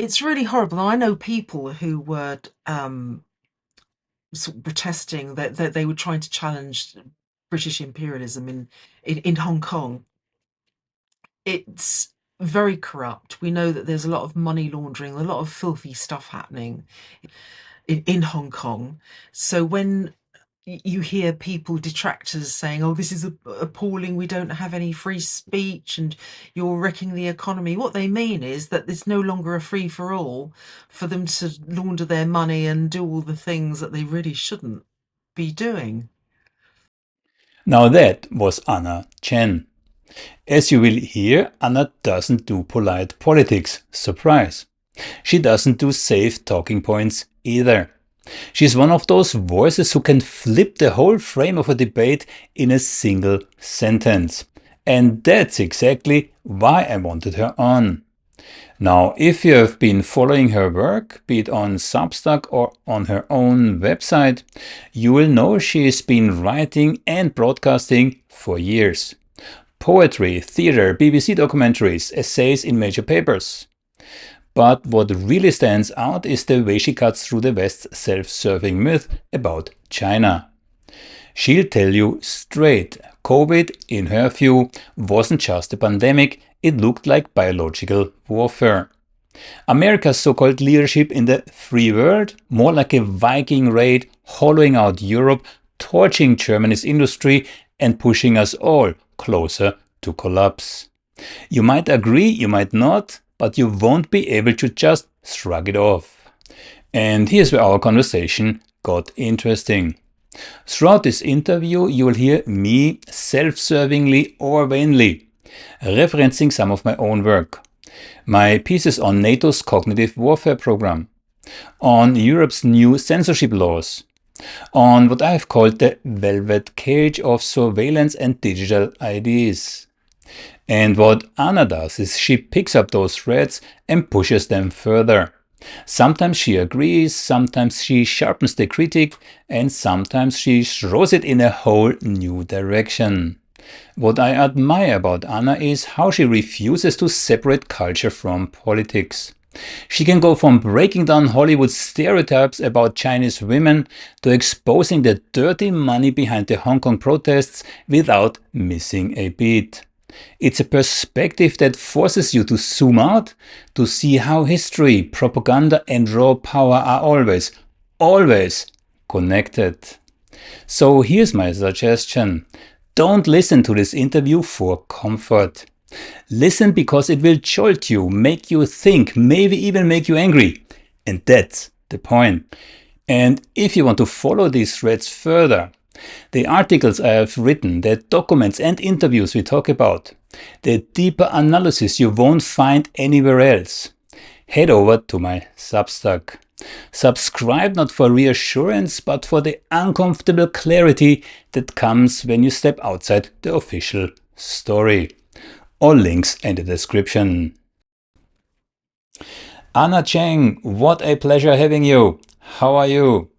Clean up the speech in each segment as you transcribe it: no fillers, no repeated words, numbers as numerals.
It's really horrible. I know people who were sort of protesting that they were trying to challenge British imperialism in Hong Kong. It's very corrupt. We know that there's a lot of money laundering, a lot of filthy stuff happening in Hong Kong. So when you hear people, detractors, saying, "Oh, this is appalling. We don't have any free speech, and you're wrecking the economy." What they mean is that it's no longer a free for all for them to launder their money and do all the things that they really shouldn't be doing. Now that was Anna Chen. As you will hear, Anna doesn't do polite politics. Surprise. She doesn't do safe talking points either. She's one of those voices who can flip the whole frame of a debate in a single sentence. And that's exactly why I wanted her on. Now, if you have been following her work, be it on Substack or on her own website, you will know she's been writing and broadcasting for years. Poetry, theater, BBC documentaries, essays in major papers. But what really stands out is the way she cuts through the West's self-serving myth about China. She'll tell you straight, COVID, in her view, wasn't just a pandemic, it looked like biological warfare. America's so-called leadership in the free world, more like a Viking raid, hollowing out Europe, torching Germany's industry, and pushing us all closer to collapse. You might agree, you might not, but you won't be able to just shrug it off. And here's where our conversation got interesting. Throughout this interview, you will hear me self-servingly or vainly referencing some of my own work. My pieces on NATO's cognitive warfare program, on Europe's new censorship laws, on what I have called the velvet cage of surveillance and digital IDs. And what Anna does is she picks up those threads and pushes them further. Sometimes she agrees, sometimes she sharpens the critique, and sometimes she throws it in a whole new direction. What I admire about Anna is how she refuses to separate culture from politics. She can go from breaking down Hollywood stereotypes about Chinese women to exposing the dirty money behind the Hong Kong protests without missing a beat. It's a perspective that forces you to zoom out to see how history, propaganda, and raw power are always connected. So here's my suggestion. Don't listen to this interview for comfort. Listen because it will jolt you, make you think, maybe even make you angry. And that's the point. And if you want to follow these threads further, the articles I have written, the documents and interviews we talk about, the deeper analysis you won't find anywhere else, head over to my Substack. Subscribe not for reassurance, but for the uncomfortable clarity that comes when you step outside the official story. All links in the description. Anna Cheng, what a pleasure having you. How are you?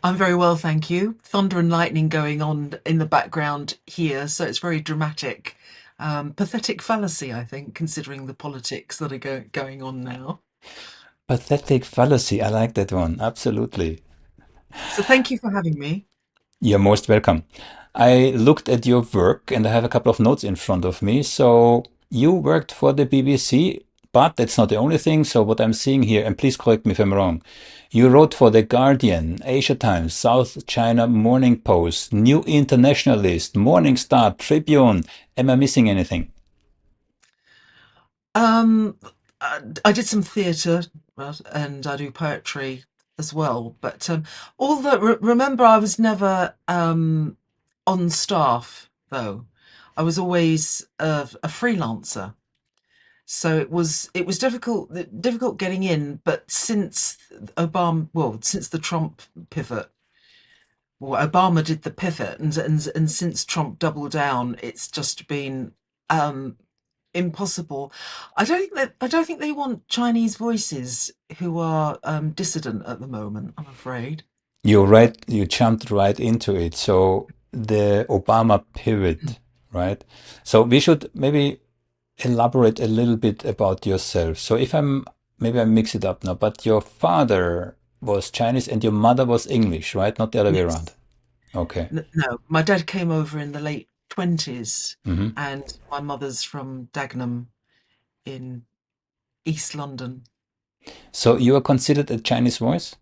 I'm very well, thank you. Thunder and lightning going on in the background here, so it's very dramatic. Pathetic fallacy, I think, considering the politics that are going on now. Pathetic fallacy, I like that one, absolutely. So thank you for having me. You're most welcome. I looked at your work and I have a couple of notes in front of me. So you worked for the BBC, but that's not the only thing. So what I'm seeing here, and please correct me if I'm wrong, you wrote for The Guardian, Asia Times, South China Morning Post, New Internationalist, Morning Star, Tribune. Am I missing anything? Um, I did some theatre and I do poetry as well, but although remember I was never on staff though. I was always a freelancer. So it was difficult getting in, but since since the Trump pivot, well, Obama did the pivot, and since Trump doubled down, it's just been um, impossible. I don't think they want Chinese voices who are dissident at the moment, I'm afraid. You jumped right into it. So the Obama pivot, right? So we should maybe elaborate a little bit about yourself. So if I'm maybe I mix it up now, but your father was Chinese and your mother was English, right? Not the other way around. Yes. Okay. No, my dad came over in the late 20s, Hmm. and my mother's from Dagenham in East London. So you are considered a Chinese voice?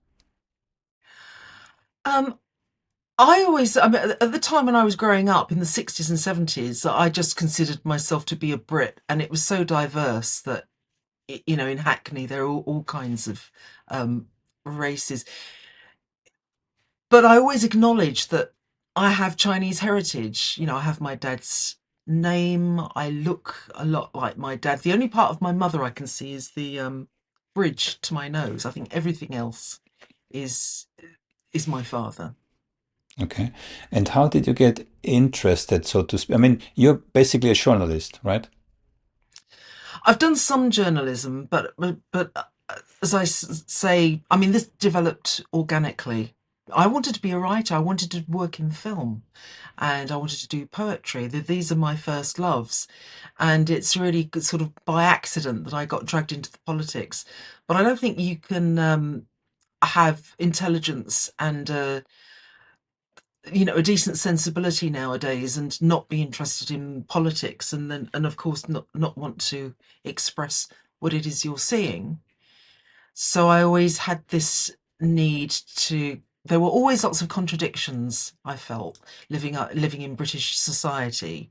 Um, I mean, at the time when I was growing up in the 60s and 70s, I just considered myself to be a Brit, and it was so diverse that, in Hackney, there are all kinds of um, races. But I always acknowledge that I have Chinese heritage. I have my dad's name. I look a lot like my dad. The only part of my mother I can see is the bridge to my nose. I think everything else is is my father. Okay. And how did you get interested, so to speak? I mean, you're basically a journalist, right? I've done some journalism, but as say, I mean, this developed organically. I wanted to be a writer. I wanted to work in film, and I wanted to do poetry. These are my first loves, and it's really sort of by accident that I got dragged into the politics. But I don't think you can have intelligence and a decent sensibility nowadays and not be interested in politics, and of course not want to express what it is you're seeing. So I always had this need to. There were always lots of contradictions, I felt, living in British society.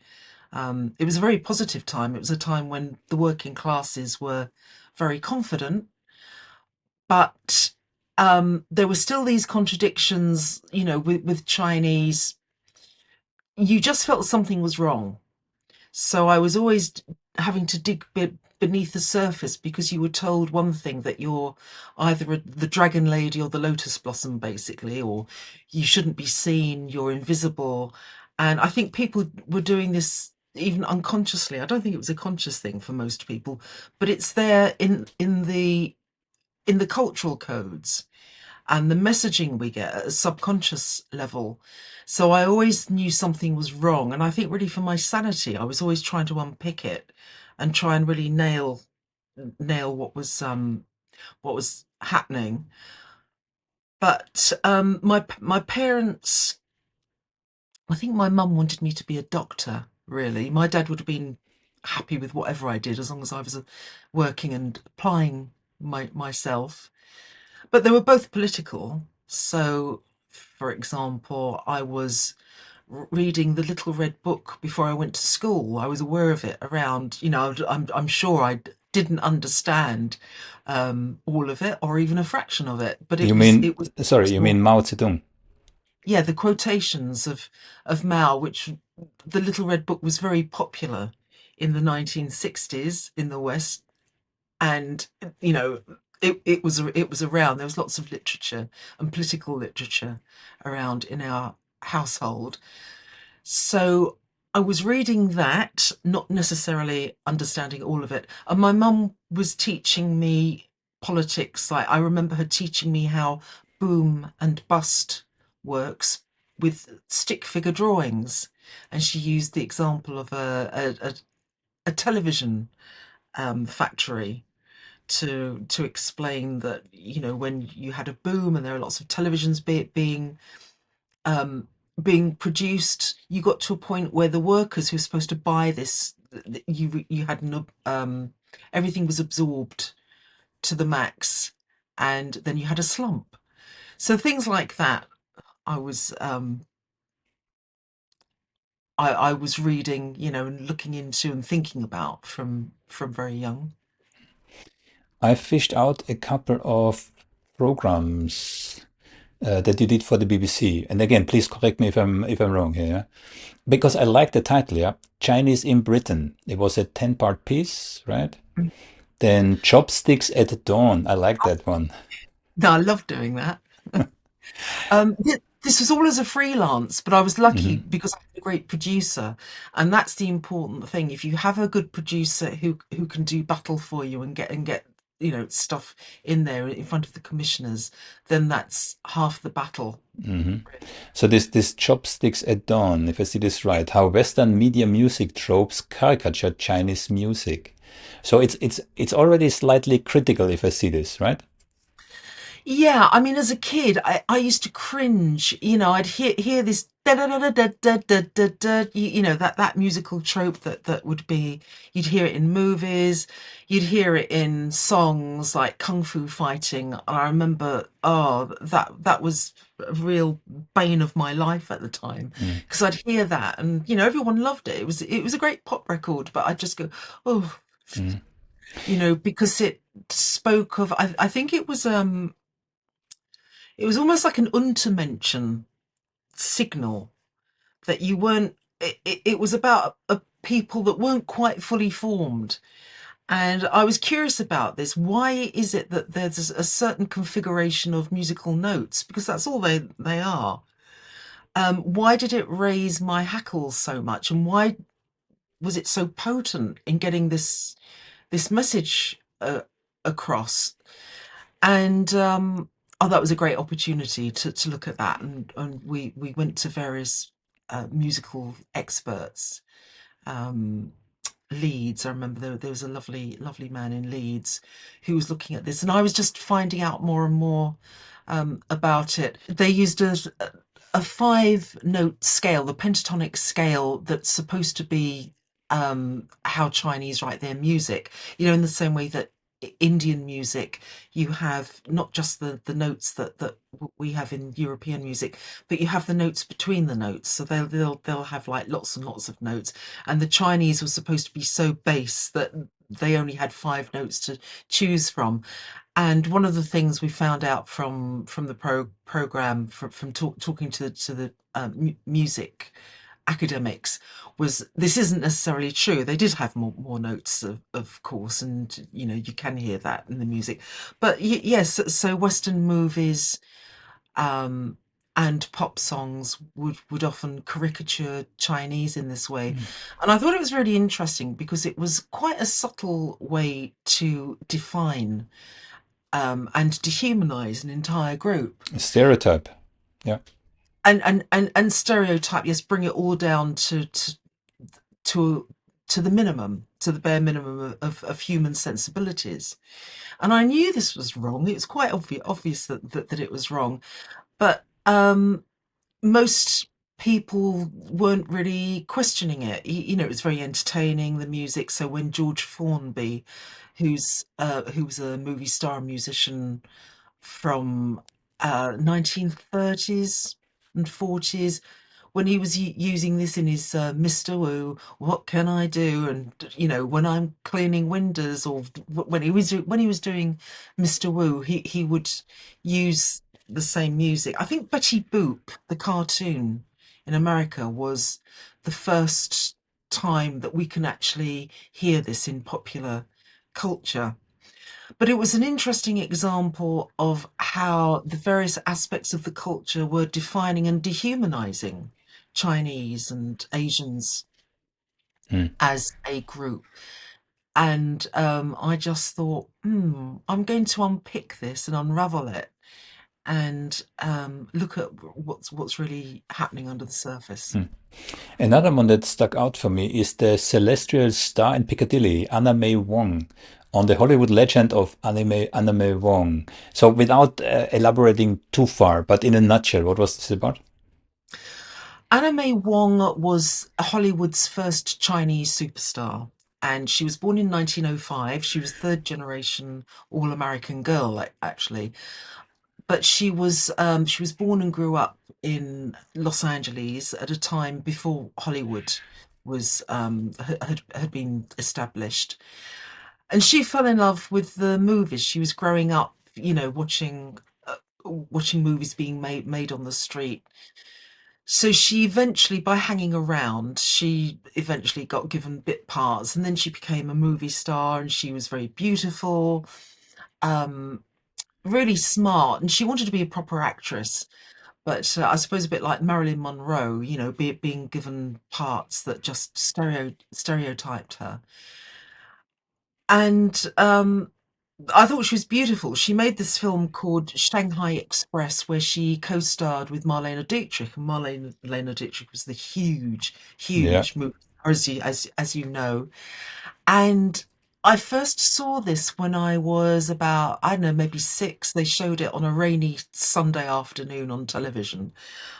It was a very positive time. It was a time when the working classes were very confident, but there were still these contradictions, with Chinese. You just felt something was wrong. So I was always having to dig beneath the surface, because you were told one thing, that you're either the dragon lady or the lotus blossom, basically, or you shouldn't be seen, you're invisible. And I think people were doing this even unconsciously. I don't think it was a conscious thing for most people, but it's there in the cultural codes and the messaging we get at a subconscious level. So I always knew something was wrong. And I think really for my sanity, I was always trying to unpick it and try and really nail what was happening. But my parents, I think my mum wanted me to be a doctor, really. My dad would have been happy with whatever I did as long as I was working and applying myself. But they were both political. So, for example, I was reading the Little Red Book before I went to school. I was aware of it around, I'm sure I didn't understand all of it or even a fraction of it, but You it mean, was sorry, you useful. mean Mao Zedong? Yeah, the quotations of Mao, which the Little Red Book was very popular in the 1960s in the West, and it was around. There was lots of literature and political literature around in our household. So I was reading that, not necessarily understanding all of it. And my mum was teaching me politics. Like, I remember her teaching me how boom and bust works with stick figure drawings. And she used the example of a television factory to explain that, when you had a boom and there are lots of televisions um, being produced, you got to a point where the workers who were supposed to buy this, you had everything was absorbed to the max, and then you had a slump. So things like that, I was I was reading, and looking into and thinking about from very young. I fished out a couple of programs that you did for the BBC. And again, please correct me if I'm wrong here, yeah? Because I like the title, yeah. Chinese in Britain. It was a 10-part piece, right? Then Chopsticks at Dawn. I like that one. No, I love doing that. This was all as a freelance, but I was lucky Hmm. because I had a great producer, and that's the important thing. If you have a good producer who can do battle for you and get stuff in there in front of the commissioners, then that's half the battle. So this chopsticks at dawn, if I see this right, how Western media music tropes caricature Chinese music. So it's already slightly critical if I see this, right? Yeah, I mean, as a kid, I used to cringe. I'd hear this da da da da da da da da da. That musical trope that would be. You'd hear it in movies, you'd hear it in songs like kung fu fighting. And I remember, oh, that was a real bane of my life at the time Mm, because I'd hear that, and everyone loved it. It was a great pop record, but I'd just go, oh, mm, because it spoke of. I think it was almost like an Untermenschen signal that you weren't. It was about a people that weren't quite fully formed, and I was curious about this. Why is it that there's a certain configuration of musical notes? Because that's all they are. Why did it raise my hackles so much, and why was it so potent in getting this message across? And oh, that was a great opportunity to look at that, and we went to various musical experts. um Leeds, I remember there was a lovely man in Leeds who was looking at this, and I was just finding out more and more about it. They used a 5 note scale, the pentatonic scale, that's supposed to be how Chinese write their music. In the same way that Indian music, you have not just the notes that we have in European music, but you have the notes between the notes. So they'll have like lots and lots of notes, and the Chinese was supposed to be so bass that they only had 5 notes to choose from. And one of the things we found out from the program, from talking to the music academics, was this isn't necessarily true. They did have more notes, of course, and you can hear that in the music. But yes, so Western movies um, and pop songs would often caricature Chinese in this way. mm. And I thought it was really interesting because it was quite a subtle way to define and dehumanize an entire group. Stereotype. Yeah. And stereotype, yes, bring it all down to to the minimum, to the bare minimum of human sensibilities. And I knew this was wrong. It was quite obvious that it was wrong. But most people weren't really questioning it. It was very entertaining, the music. So when George Formby, who was a movie star and musician from 1930s and 40s, when he was using this in his Mr. Wu, what can I do? And when I'm cleaning windows, or when he was doing Mr. Wu, he would use the same music. I think Betty Boop, the cartoon in America, was the first time that we can actually hear this in popular culture. But it was an interesting example of how the various aspects of the culture were defining and dehumanizing Chinese and Asians Mm. as a group. And I just thought, I'm going to unpick this and unravel it, and look at what's really happening under the surface. Mm. Another one that stuck out for me is the celestial star in Piccadilly, Anna May Wong, on the Hollywood legend of Anna May Wong. So, without elaborating too far, but in a nutshell, what was this about? Anna May Wong was Hollywood's first Chinese superstar, and she was born in 1905. She was third generation All American girl, actually, but she was born and grew up in Los Angeles at a time before Hollywood was had been established, and she fell in love with the movies. She was growing up, watching movies being made on the street. So she eventually, by hanging around, she eventually got given bit parts, and then she became a movie star, and she was very beautiful, um, really smart, and she wanted to be a proper actress. But I suppose a bit like Marilyn Monroe, being given parts that just stereotyped her. And I thought she was beautiful. She made this film called Shanghai Express, where she co-starred with Marlene Dietrich, and Marlene Dietrich was the huge, Yeah. huge movie, as you know. And I first saw this when I was about, I don't know, maybe six. They showed it on a rainy Sunday afternoon on television.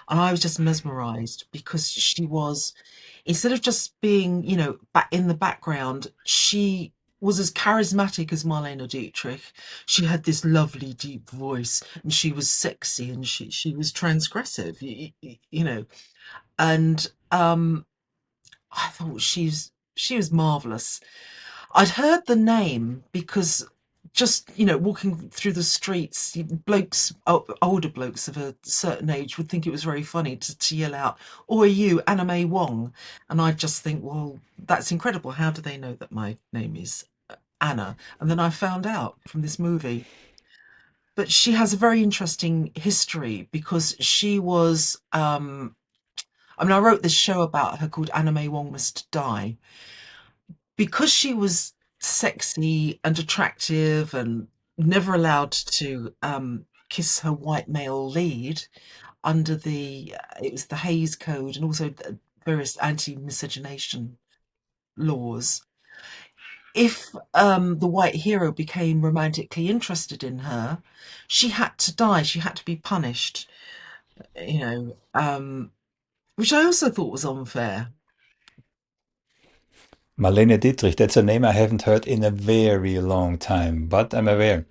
And I was just mesmerized because she was, instead of just being, back in the background, she was as charismatic as Marlene Dietrich. She had this lovely deep voice, and she was sexy, and she was transgressive, and I thought she was marvelous. I'd heard the name because just, walking through the streets, blokes, older blokes of a certain age would think it was very funny to yell out, "Oi, you, Anime Wong." And I'd just think, well, that's incredible. How do they know that my name is Anna? And then I found out from this movie. But she has a very interesting history because she was, I mean, I wrote this show about her called Anime Wong Must Die because she was sexy and attractive and never allowed to kiss her white male lead under the it was the Hayes Code and also various anti-miscegenation laws. If the white hero became romantically interested in her, she had to die. She had to be punished. You know, which I also thought was unfair. Marlene Dietrich, that's a name I haven't heard in a very long time, but I'm aware.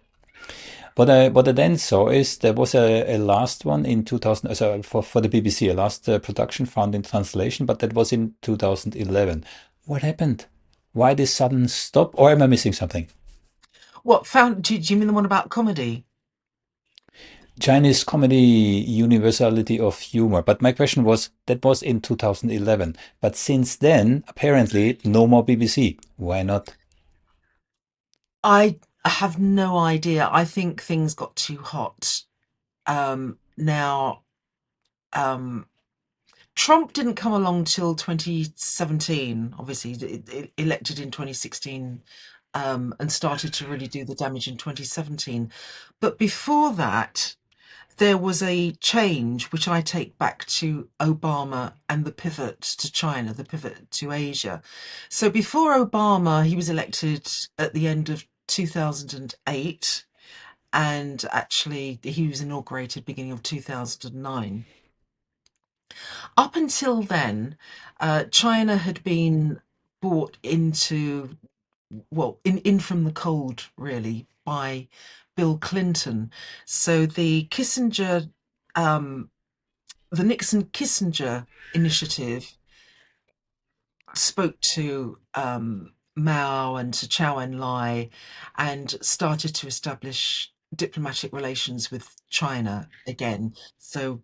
What I then saw is there was a last one in 2000, so for the BBC, a last production found in translation, but that was in 2011. What happened? Why this sudden stop? Or am I missing something? What found? Do you mean the one about comedy? Chinese comedy universality of humor. But my question was that was in 2011. But since then, apparently, no more BBC. Why not? I have no idea. I think things got too hot. Now, um, Trump didn't come along till 2017, obviously, elected in 2016, and started to really do the damage in 2017. But before that, there was a change which I take back to Obama and the pivot to China, the pivot to Asia. So before Obama, he was elected at the end of 2008, and actually he was inaugurated beginning of 2009. Up until then, China had been brought into, well, in from the cold, really, by Bill Clinton. So um, the Nixon Kissinger initiative spoke to Mao and to Chow Enlai and started to establish diplomatic relations with China again. So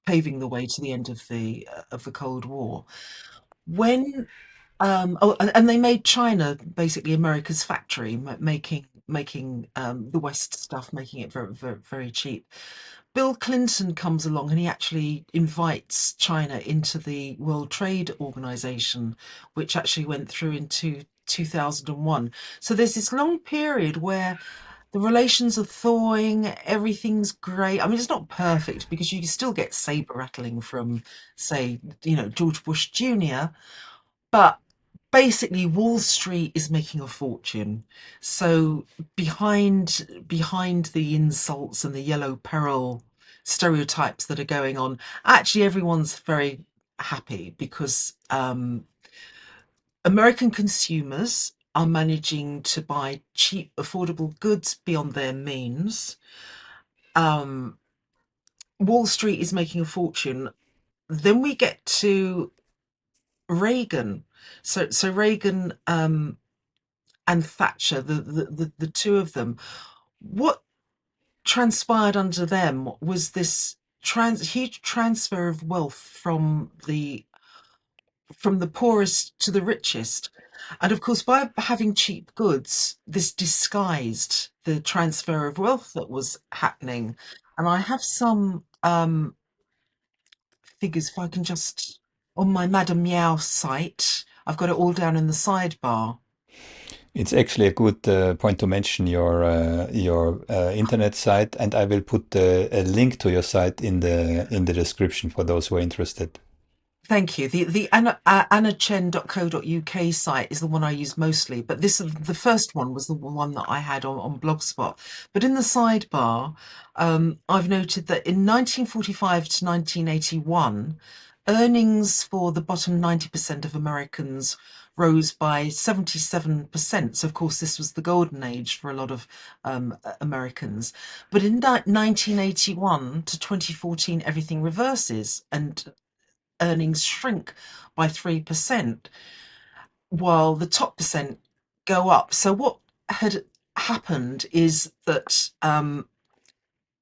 paving the way to the end of the Cold War. When and they made China basically America's factory, making the West stuff, making it very, very, very cheap. Bill Clinton comes along and he actually invites China into the World Trade Organization, which actually went through into 2001. So there's this long period where the relations are thawing, everything's great. I mean, it's not perfect because you can still get saber rattling from, say, George Bush Jr., but basically Wall Street is making a fortune. So behind the insults and the yellow peril stereotypes that are going on, actually everyone's very happy because American consumers are managing to buy cheap, affordable goods beyond their means. Um, Wall Street is making a fortune. Then we get to Reagan. So Reagan and Thatcher, the two of them, what transpired under them was this huge transfer of wealth from the poorest to the richest. And of course, by having cheap goods, this disguised the transfer of wealth that was happening. And I have some figures, if I can just, on my Madame Meow site, I've got it all down in the sidebar. It's actually a good point to mention your internet site, and I will put a link to your site in the description for those who are interested. Thank you. The annachen.co.uk site is the one I use mostly, but the first one was the one that I had on Blogspot. But in the sidebar, I've noted that in 1945 to 1981, earnings for the bottom 90% of Americans rose by 77%. So, of course, this was the golden age for a lot of Americans. But in 1981 to 2014, everything reverses and earnings shrink by 3%, while the top percent go up. So, what had happened is that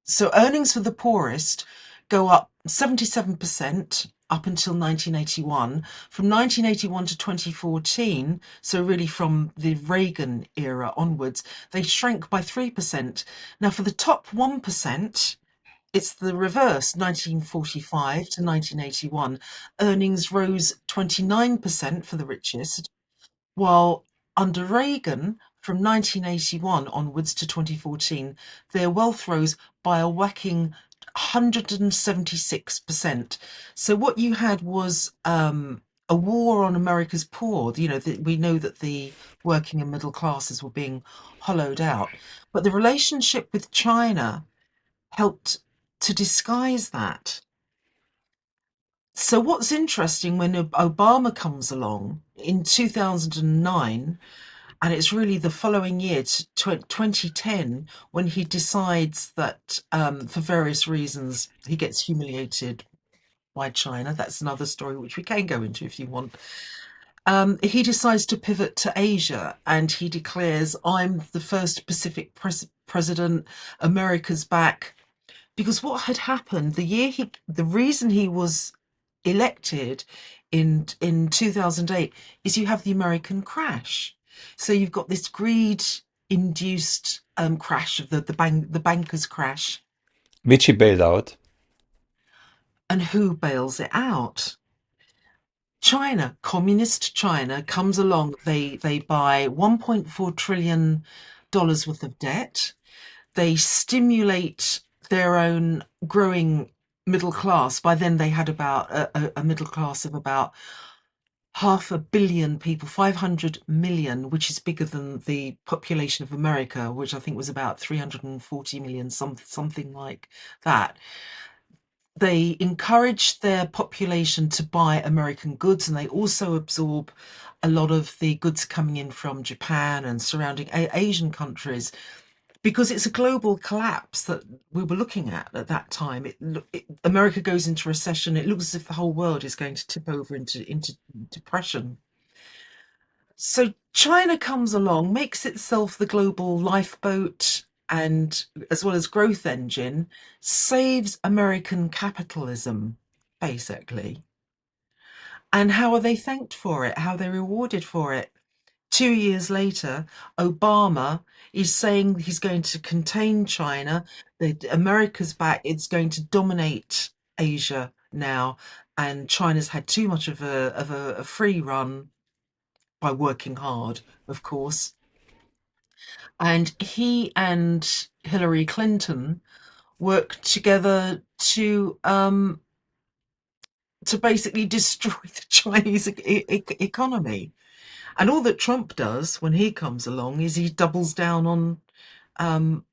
so earnings for the poorest go up 77% up until 1981. From 1981 to 2014, so really from the Reagan era onwards, they shrank by 3%. Now, for the top 1%, it's the reverse. 1945 to 1981, earnings rose 29% for the richest, while under Reagan, from 1981 onwards to 2014, their wealth rose by a whacking 176%. So what you had was a war on America's poor. We know that the working and middle classes were being hollowed out, but the relationship with China helped to disguise that. So, what's interesting when Obama comes along in 2009, and it's really the following year, 2010, when he decides that for various reasons he gets humiliated by China. That's another story which we can go into if you want. He decides to pivot to Asia and he declares, I'm the first Pacific president, America's back. Because what had happened the reason he was elected in 2008 is you have the American crash. So you've got this greed induced crash of the bankers crash. Which he bailed out. And who bails it out? China, communist China comes along. They buy $1.4 trillion worth of debt. They stimulate their own growing middle class. By then, they had about a middle class of about 500 million people, 500 million, which is bigger than the population of America, which I think was about 340 million, something like that. They encourage their population to buy American goods, and they also absorb a lot of the goods coming in from Japan and surrounding Asian countries, because it's a global collapse that we were looking at that time. America goes into recession. It looks as if the whole world is going to tip over into depression. So China comes along, makes itself the global lifeboat and as well as growth engine, saves American capitalism, basically. And how are they thanked for it? How are they rewarded for it? 2 years later, Obama is saying he's going to contain China, that America's back, it's going to dominate Asia now, and China's had too much of a free run by working hard, of course. And he and Hillary Clinton worked together to basically destroy the Chinese economy. And all that Trump does when he comes along is he doubles down um,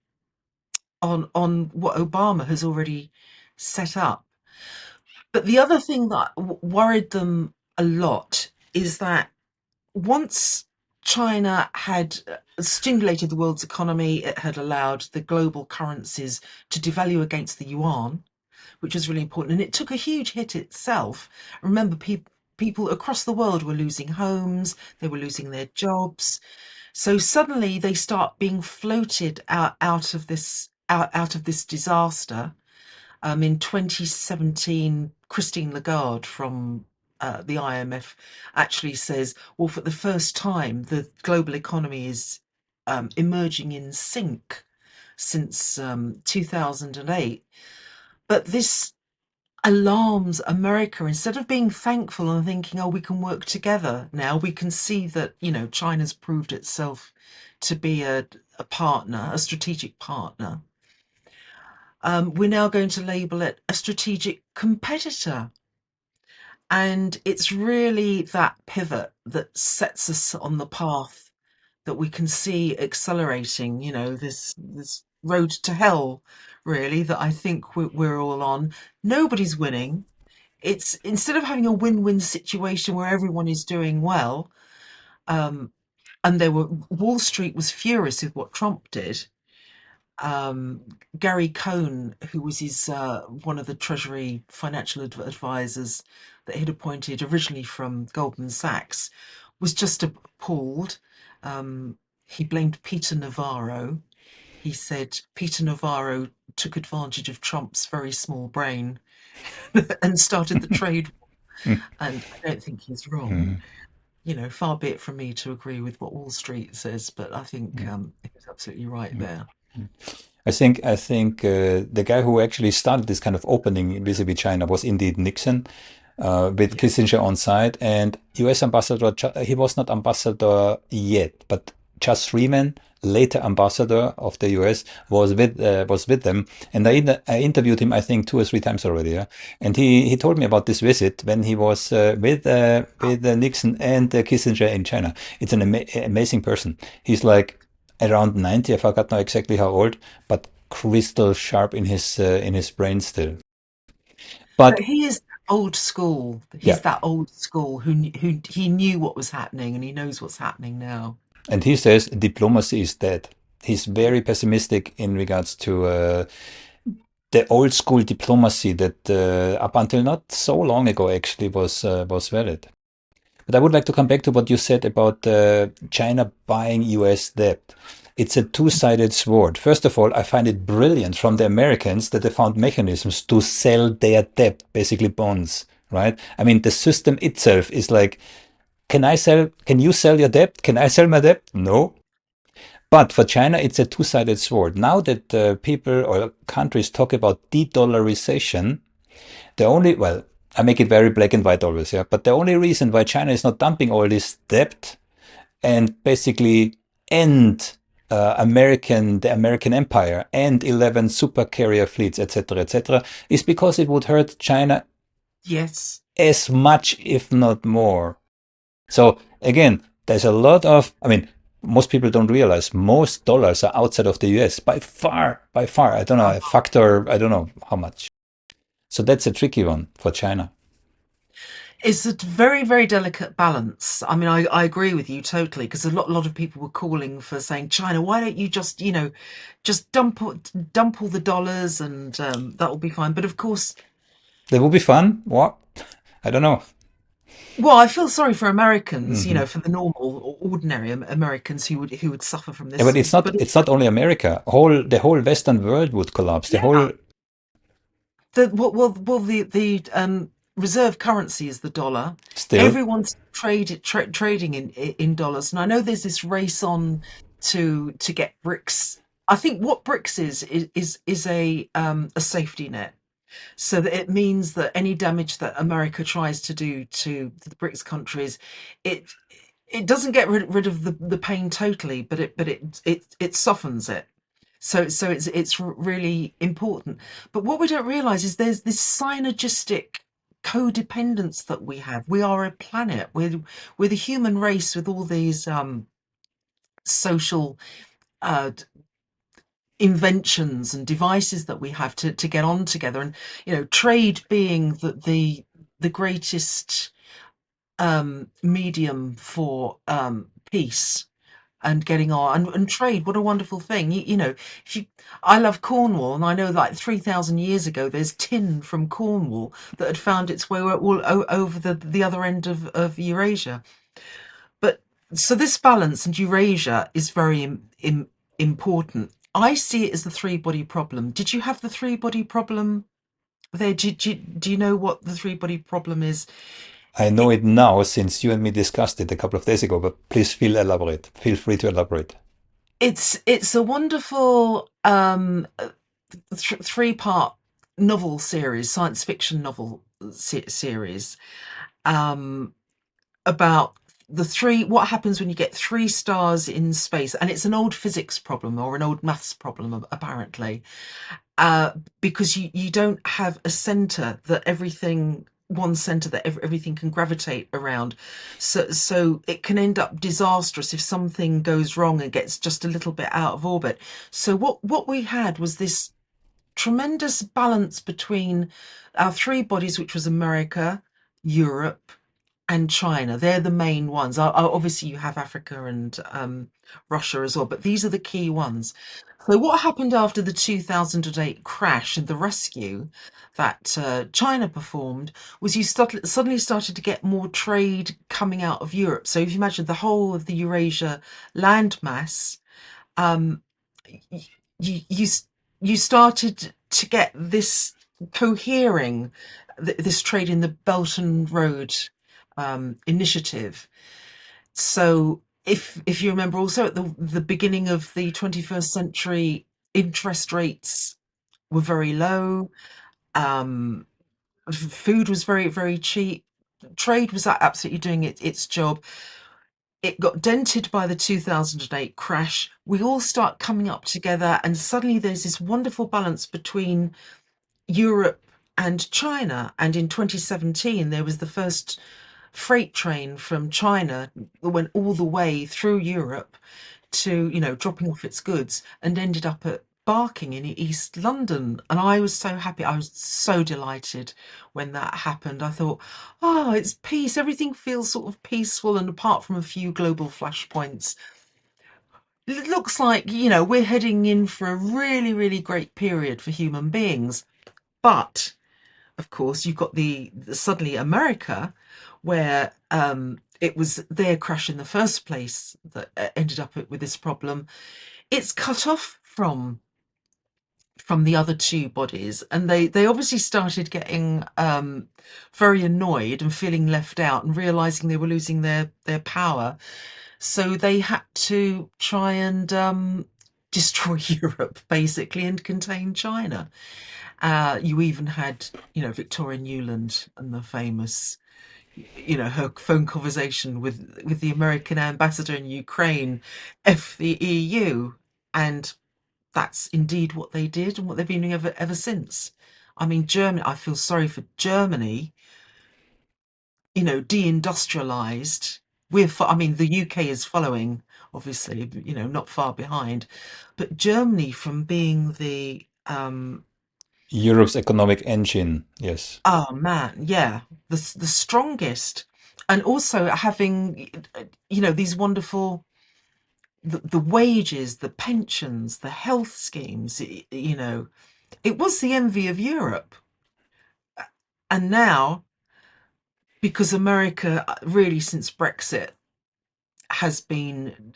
on what Obama has already set up. But the other thing that worried them a lot is that once China had stimulated the world's economy, it had allowed the global currencies to devalue against the yuan, which was really important. And it took a huge hit itself. Remember, people across the world were losing homes, they were losing their jobs. So suddenly they start being floated out of this disaster. In 2017, Christine Lagarde from the IMF actually says, well, for the first time, the global economy is emerging in sync since 2008. But this alarms America. Instead of being thankful and thinking, oh, we can work together now, we can see that, China's proved itself to be a partner, a strategic partner. We're now going to label it a strategic competitor. And it's really that pivot that sets us on the path that we can see accelerating, this road to hell, really, that I think we're all on. Nobody's winning. It's instead of having a win-win situation where everyone is doing well, um, and Wall Street was furious with what Trump did. um, Gary Cohn, who was his one of the Treasury financial advisors that he'd appointed originally from Goldman Sachs, was just appalled. He blamed Peter Navarro. He said Peter Navarro took advantage of Trump's very small brain and started the trade war. And I don't think he's wrong. Far be it from me to agree with what Wall Street says, but I think he was absolutely right there. I think the guy who actually started this kind of opening vis-a-vis China was indeed Nixon, with Yeah. Kissinger on side, and U.S. ambassador. He was not ambassador yet, but Chas Freeman, later ambassador of the U.S., was with them, and I interviewed him I think 2 or 3 times already. Yeah? And he told me about this visit when he was with Nixon and Kissinger in China. It's an amazing person. He's like around 90. I forgot now exactly how old, but crystal sharp in his brain still. But But he is old school. yeah, He's that old school who he knew what was happening and he knows what's happening now. and he says diplomacy is dead. He's very pessimistic in regards to the old school diplomacy that up until not so long ago actually was valid. But I would like to come back to what you said about China buying US debt. It's a two-sided sword. First of all, I find it brilliant from the Americans that they found mechanisms to sell their debt, basically bonds, right? I mean, the system itself is like, can you sell your debt? Can I sell my debt? No. But for China, it's a two-sided sword. Now that people or countries talk about de-dollarization, well, I make it very black and white always, yeah. But the only reason why China is not dumping all this debt and basically end the American empire and 11 super carrier fleets, etc., etc., is because it would hurt China Yes. as much, if not more. So again, there's a lot of, I mean, most people don't realize most dollars are outside of the US by far, by far. I don't know, a factor, I don't know how much. So that's a tricky one for China. It's a very, very delicate balance. I mean, I agree with you totally because a lot of people were calling for saying, China, why don't you just, just dump all the dollars and that will be fine. But of course, That would be fun. What? I don't know. well, I feel sorry for Americans, Hmm. for the normal or ordinary Americans who would suffer from Yeah, but this. it's not. But It's not only America. The whole Western world would collapse. The yeah, whole the reserve currency is the dollar. still Everyone's trading in dollars, and I know there's this race on to get BRICS. I think what BRICS is a safety net, so that it means that any damage that America tries to do to the BRICS countries, it it doesn't get rid of the pain totally, but it softens it. So it's really important. But what we don't realize is there's this synergistic codependence that we have. We are a planet. We're the human race with all these social uh, inventions and devices that we have to get on together. And trade being the greatest medium for peace and getting on and trade. What a wonderful thing. If you I love Cornwall, and I know like 3,000 years ago there's tin from Cornwall that had found its way all over the other end of Eurasia. But so this balance and Eurasia is very important. I see it as the three body problem. Did you have the three body problem there? Do you know what the three body problem is? I know It, it now since you and me discussed it a couple of days ago. But please feel elaborate. Feel free to elaborate. it's a wonderful three part. novel series, science fiction novel series, um, about the three, what happens when you get three stars in space, and it's an old physics problem or an old maths problem apparently, uh, because you don't have a center that everything one center that everything can gravitate around, so it can end up disastrous if something goes wrong and gets just a little bit out of orbit. So what we had was this tremendous balance between our three bodies, which was America, Europe, and China. They're the main ones. Obviously, you have Africa and Russia as well, but these are the key ones. So, what happened after the 2008 crash and the rescue that China performed was suddenly started to get more trade coming out of Europe. So, if you imagine the whole of the Eurasia landmass, um, you you you started to get this cohering, this trade in the Belt and Road initiative. So if you remember, also at the beginning of the 21st century, interest rates were very low. Um, Food was very cheap. Trade was absolutely doing its job. It got dented by the 2008 crash. We all start coming up together, and suddenly there's this wonderful balance between Europe and China. And in 2017, there was the first freight train from China that went all the way through Europe to, dropping off its goods and ended up at Barking in East London. And I was so happy. I was so delighted when that happened. I thought, oh, it's peace. Everything feels sort of peaceful. And apart from a few global flashpoints, it looks like, we're heading in for a really, really great period for human beings. But of course, you've got the suddenly America, where it was their crash in the first place that ended up with this problem. It's cut off from the other two bodies, and they obviously started getting very annoyed and feeling left out and realizing they were losing their power. So they had to try and destroy Europe basically and contain China. You even had, Victoria Newland and the famous, her phone conversation with the American ambassador in Ukraine, F the EU, and that's indeed what they did and what they've been doing ever since. I mean, Germany. I feel sorry for Germany. Deindustrialized. I mean, the UK is following, obviously, not far behind, but Germany from being the Europe's economic engine, yes. oh man, yeah, the strongest, and also having these wonderful the wages, the pensions, the health schemes. It was the envy of Europe, and now because America really since Brexit has been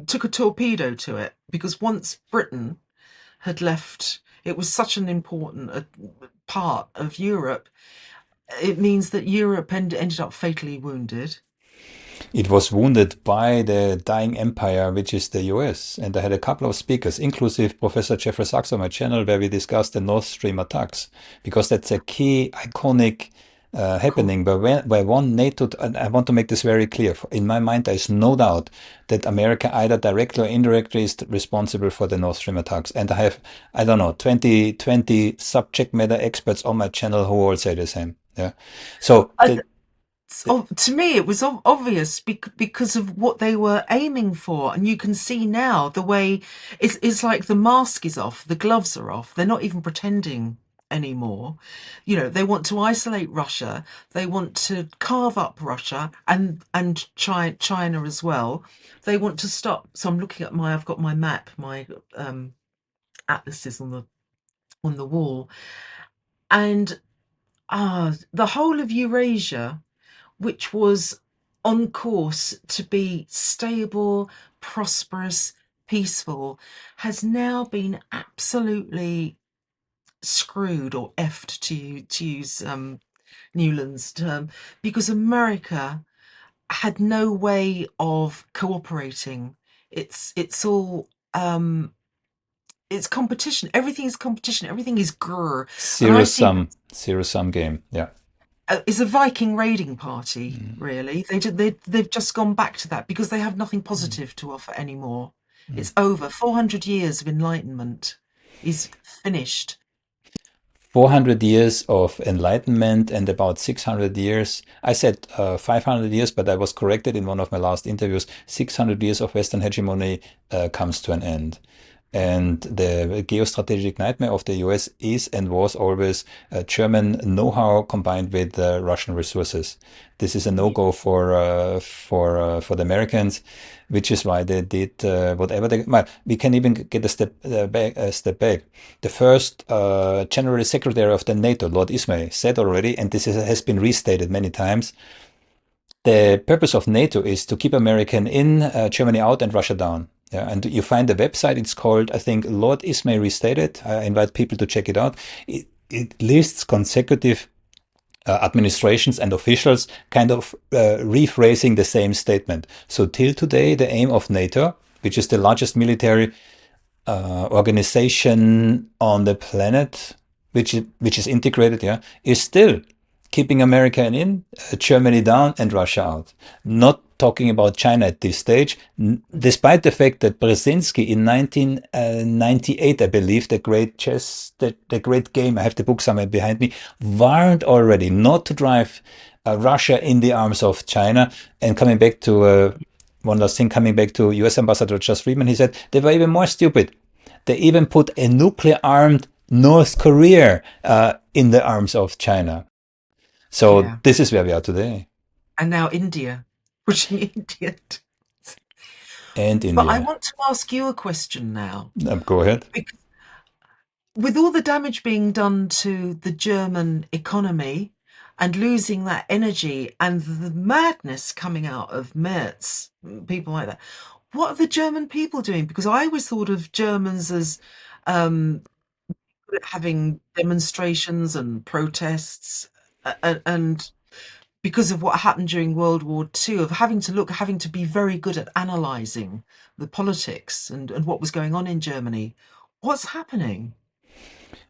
took a torpedo to it because once Britain had left, it was such an important part of Europe. It means that Europe ended up fatally wounded. It was wounded by the dying empire, which is the US. And I had a couple of speakers, inclusive Professor Jeffrey Sachs on my channel, where we discussed the Nord Stream attacks, because that's a key iconic Cool. happening where one NATO, and I want to make this very clear. In my mind, there is no doubt that America either directly or indirectly is responsible for the Nord Stream attacks. And I have, I don't know, 20 subject matter experts on my channel who all say the same. Yeah. So I, to me, it was obvious because of what they were aiming for, and you can see now the way it's like the mask is off, the gloves are off. They're not even pretending anymore. They want to isolate Russia. They want to carve up Russia and China as well. They want to stop. So I'm looking at I've got my map, my atlases on the wall, and the whole of Eurasia, which was on course to be stable, prosperous, peaceful, has now been absolutely screwed or effed to use Newland's term, because America had no way of cooperating. It's all it's competition. Everything is competition. Everything is grr. And I see Zero sum game. Yeah. it's a Viking raiding party, really. They've just gone back to that because they have nothing positive to offer anymore. It's over. 400 years of enlightenment is finished. 400 years of enlightenment and about 600 years. I said 500 years, but I was corrected in one of my last interviews. 600 years of Western hegemony comes to an end. And the geostrategic nightmare of the US is and was always German know-how combined with Russian resources. This is a Yeah. no-go for the Americans, which is why they did whatever they. Well, we can even get a step back. The first General Secretary of the NATO, Lord Ismay, said already, and has been restated many times. The purpose of NATO is to keep America in, Germany out, and Russia down. Yeah, and you find the website. It's called, I think, Lord Ismay Restated. I invite people to check it out. It lists consecutive administrations and officials kind of rephrasing the same statement. So till today, the aim of NATO, which is the largest military organization on the planet, which is integrated, yeah, is still keeping America in, Germany down, and Russia out. Not talking about China at this stage, despite the fact that Brzezinski in 1998, I believe, the great chess, the great game, I have the book somewhere behind me, warned already not to drive Russia in the arms of China. And coming back to one last thing, coming back to US Ambassador Just Friedman, he said they were even more stupid. They even put a nuclear armed North Korea in the arms of China. So Yeah. this is where we are today. And now India, pushing India. And But I India. want to ask you a question now. Go ahead. Because with all the damage being done to the German economy and losing that energy and the madness coming out of Merz, people like that, what are the German people doing? Because I always thought of Germans as um, having demonstrations and protests, and because of what happened during World War II, of having to be very good at analysing the politics and what was going on in Germany. What's happening?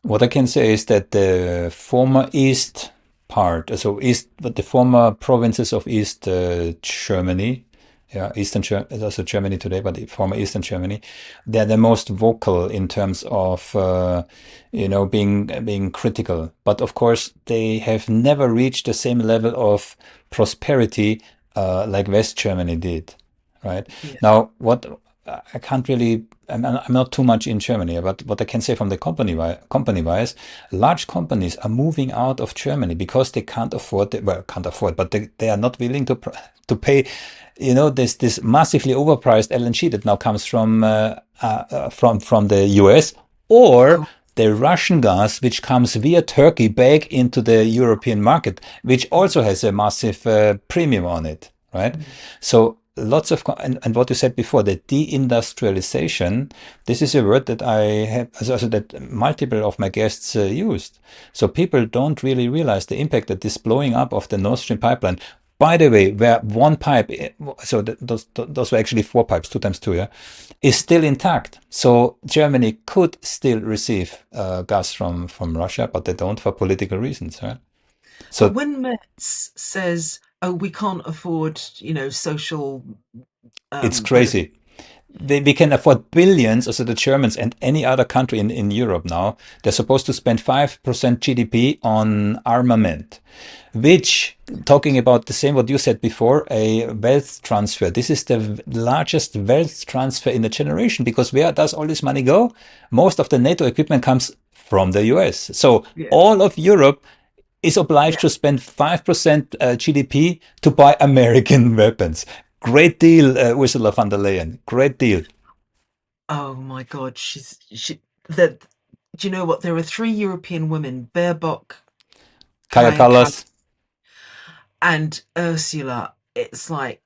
What I can say is that the former East part, so East, but the former provinces of East Germany, yeah, Eastern Germany, also Germany today, but the former Eastern Germany, they're the most vocal in terms of, being critical. But of course, they have never reached the same level of prosperity like West Germany did, right? Yeah. Now, what I can't really, I'm not too much in Germany, but what I can say from the company wise, large companies are moving out of Germany because they can't afford, can't afford, but they are not willing to pay, this massively overpriced LNG that now comes from the US, Of or course. the Russian gas, which comes via Turkey back into the European market, which also has a massive premium on it, right? Mm. So lots of, and what you said before, the deindustrialization, this is a word that I have, also that multiple of my guests used. So people don't really realize the impact that this blowing up of the Nord Stream pipeline, by the way, where one pipe, so those were actually four pipes, 2 times 2, yeah, is still intact. So Germany could still receive gas from Russia, but they don't for political reasons, right? But So when Metz says, "Oh, we can't afford, social it's benefit," crazy. We can afford billions, also the Germans and any other country in Europe now, they're supposed to spend 5% GDP on armament, which, talking about the same what you said before, a wealth transfer. This is the largest wealth transfer in a generation, because where does all this money go? Most of the NATO equipment comes from the US. So yeah, all of Europe is obliged yeah. to spend 5% GDP to buy American weapons. Great deal, Ursula von der Leyen. Great deal. Oh my God, she that. Do you know what? There are three European women: Baerbock, Kaya Kaya Kall, Kallas, and Ursula. It's like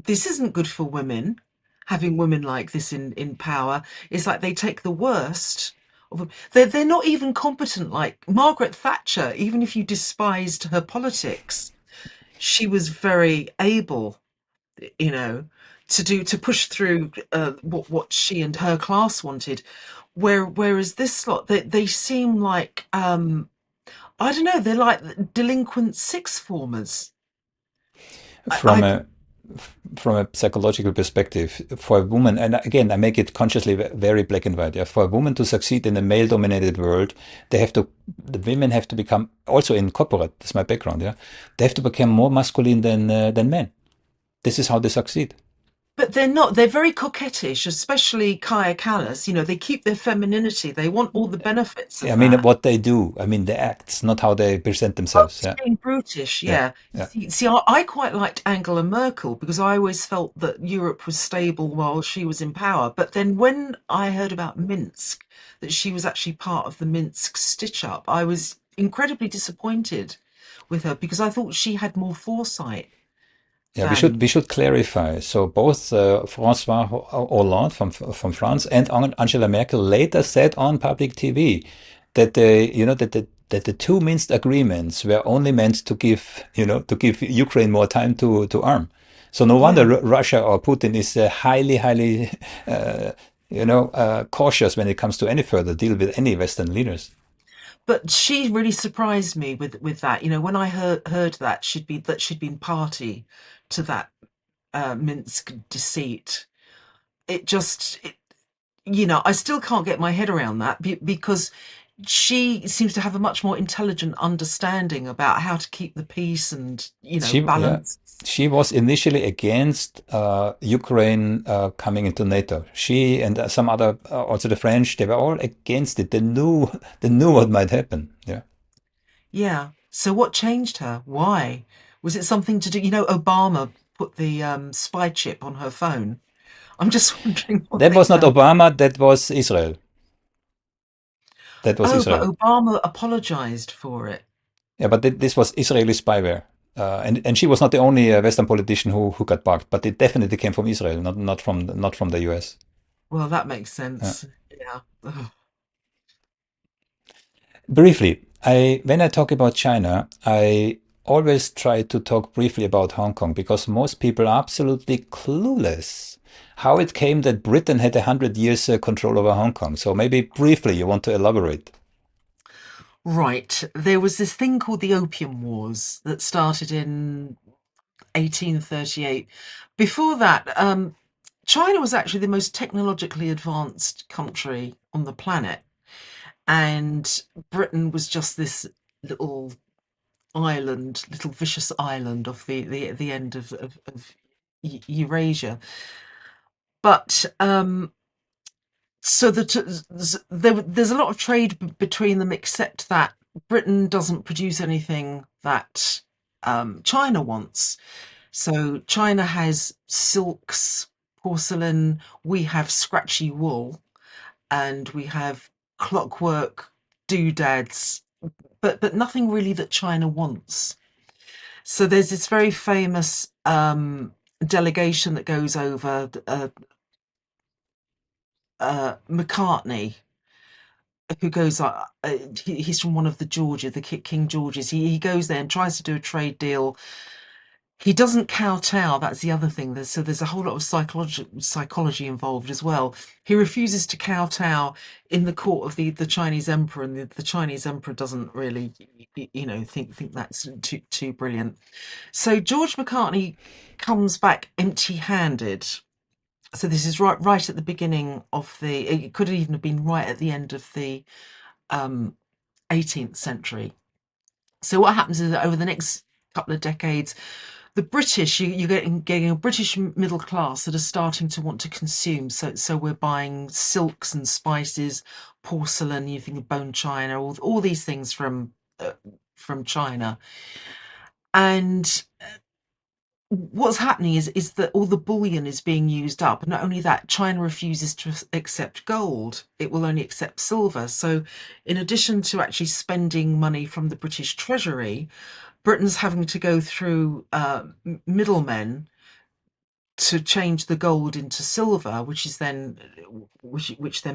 this isn't good for women. Having women like this in power, it's like they take the worst of them. They're not even competent. Like Margaret Thatcher, even if you despised her politics, she was very able, you know. to push through what she and her class wanted. Whereas this lot, they seem like I don't know, they're like delinquent sixth formers. From I a from a psychological perspective, for a woman, and again, I make it consciously very black and white. Yeah, for a woman to succeed in a male-dominated world, they have to, the women have to become also in corporate. That's my background. Yeah, they have to become more masculine than men. This is how they succeed. But they're not. They're very coquettish, especially Kaya Callas. You know, they keep their femininity. They want all the benefits I of mean, that. what they do. I mean, the acts, not how they present Oh, themselves. she's Yeah, being brutish, yeah, yeah. yeah. See, I quite liked Angela Merkel because I always felt that Europe was stable while she was in power. But then when I heard about Minsk, that she was actually part of the Minsk stitch-up, I was incredibly disappointed with her because I thought she had more foresight Yeah, we than, should clarify. So both François Hollande from France and Angela Merkel later said on public TV that the two Minsk agreements were only meant to give to give Ukraine more time to arm. So no wonder yeah. Russia or Putin is highly uh, cautious when it comes to any further deal with any Western leaders. But she really surprised me with that. You know, when I heard that she'd been party to that Minsk deceit, it just I still can't get my head around that because she seems to have a much more intelligent understanding about how to keep the peace and Yeah, balance. she was initially against Ukraine coming into NATO. She and some other, also the French, they were all against it. They knew what might happen. Yeah, Yeah. So what changed her? Why? Was it something to do? Obama put the spy chip on her phone. I'm just wondering what that they was not found. Obama. That was Israel. That was Oh, but Israel. Obama apologized for it. Yeah, but this was Israeli spyware. And she was not the only Western politician who got bugged, but it definitely came from Israel, not from the US. Well, that makes Yeah. sense. Yeah. Ugh. Briefly, I when I talk about China, I always try to talk briefly about Hong Kong because most people are absolutely clueless how it came that Britain had 100 years control over Hong Kong. So maybe briefly you want to elaborate. Right. There was this thing called the Opium Wars that started in 1838. Before that, China was actually the most technologically advanced country on the planet, and Britain was just this little little vicious island off the end of Eurasia. But so there's a lot of trade between them, except that Britain doesn't produce anything that China wants. So China has silks, porcelain, we have scratchy wool, and we have clockwork doodads, but nothing really that China wants. So there's this very famous delegation that goes over, McCartney, who goes, he's from one of the Georgia, the King Georges. He goes there and tries to do a trade deal. He doesn't kowtow. That's the other thing. There's a whole lot of psychology involved as well. He refuses to kowtow in the court of the Chinese emperor, and the Chinese emperor doesn't really, think that's too brilliant. So George Macartney comes back empty-handed. So this is right at the beginning of the. It could even have been right at the end of the um, 18th century. So what happens is that over the next couple of decades, the British, you're getting a British middle class that are starting to want to consume. So we're buying silks and spices, porcelain. You think of bone china, all these things from China. And what's happening is that all the bullion is being used up. And not only that, China refuses to accept gold; it will only accept silver. So, in addition to actually spending money from the British Treasury, Britain's having to go through middlemen to change the gold into silver, which then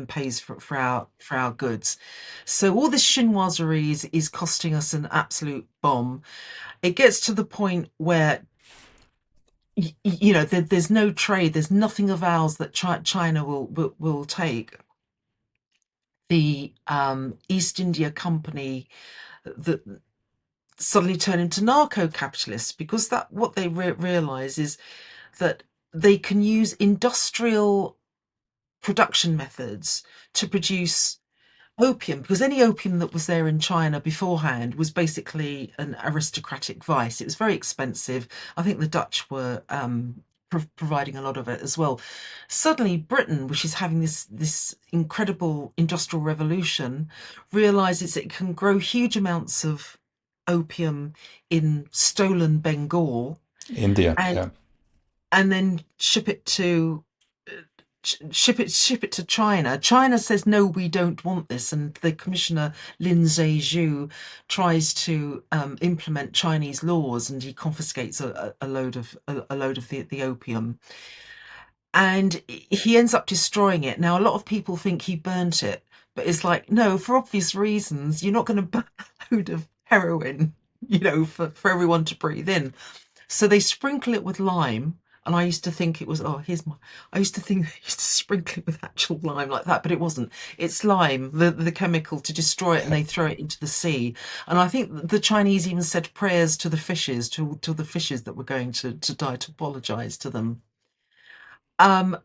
pays for our goods. So all this chinoiserie is costing us an absolute bomb. It gets to the point where there's no trade, there's nothing of ours that China will take. The East India Company that suddenly turn into narco-capitalists, because that what they realize is that they can use industrial production methods to produce opium, because any opium that was there in China beforehand was basically an aristocratic vice. It was very expensive. I think the Dutch were providing a lot of it as well. Suddenly, Britain, which is having this incredible industrial revolution, realizes it can grow huge amounts of opium in stolen Bengal India, and yeah. then ship it to China. China says no, we don't want this, and the commissioner Lin Zhejiu tries to implement Chinese laws, and he confiscates a load of the opium, and he ends up destroying it. Now, a lot of people think he burnt it, but it's like, no, for obvious reasons. You're not going to burn a load of heroin, for everyone to breathe in. So they sprinkle it with lime. And I used to think it was, oh, here's my, I used to think they used to sprinkle it with actual lime like that, but it wasn't. It's lime, the chemical to destroy it, and they throw it into the sea. And I think the Chinese even said prayers to the fishes, to the fishes that were going to die, to apologize to them. Um,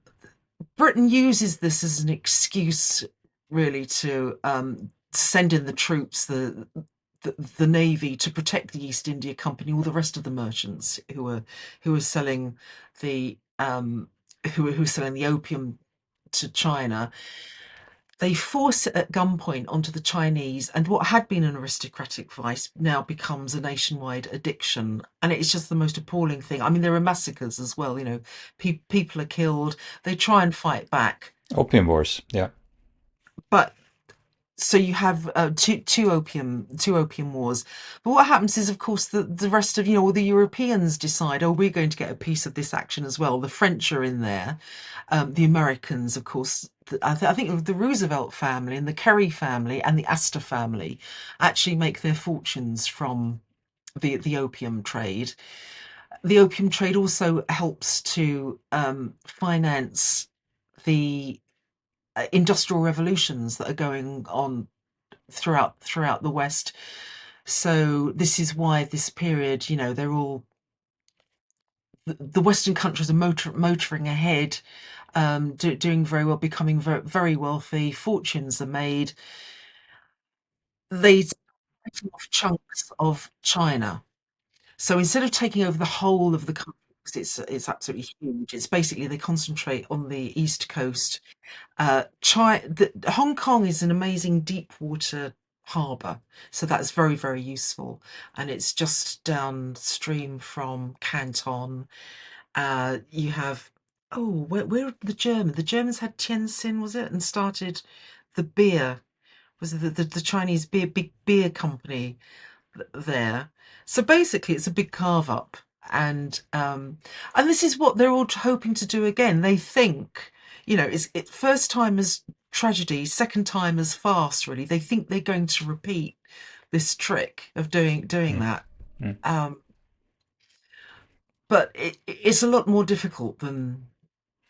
Britain uses this as an excuse, really, to send in the troops, the navy, to protect the East India Company, all the rest of the merchants who are selling the who are selling the opium to China. They force it at gunpoint onto the Chinese, and what had been an aristocratic vice now becomes a nationwide addiction. And it's just the most appalling thing. I mean, there are massacres as well. People are killed. They try and fight back, Opium wars, yeah. but so you have two opium wars. But what happens is, of course, the rest of all the Europeans decide, oh, we're going to get a piece of this action as well. The French are in there, the Americans, of course. I think the Roosevelt family and the Kerry family and the Astor family actually make their fortunes from the opium trade. The opium trade also helps to finance the industrial revolutions that are going on throughout the West. So this is why this period, they're all the Western countries are motoring ahead, doing very well, becoming very, very wealthy. Fortunes are made. They take off chunks of China. So instead of taking over the whole of the country, because it's absolutely huge, it's basically they concentrate on the east coast. Hong Kong is an amazing deep water harbour, so that's very, very useful, and it's just downstream from Canton. You have where the Germans had Tianjin, was it, and started the beer, was it the Chinese big beer company there. So basically, it's a big carve up, and this is what they're all hoping to do again. They think, it's first time as tragedy, second time as farce. Really, they think they're going to repeat this trick of doing Mm, that. mm, Um, but it's a lot more difficult than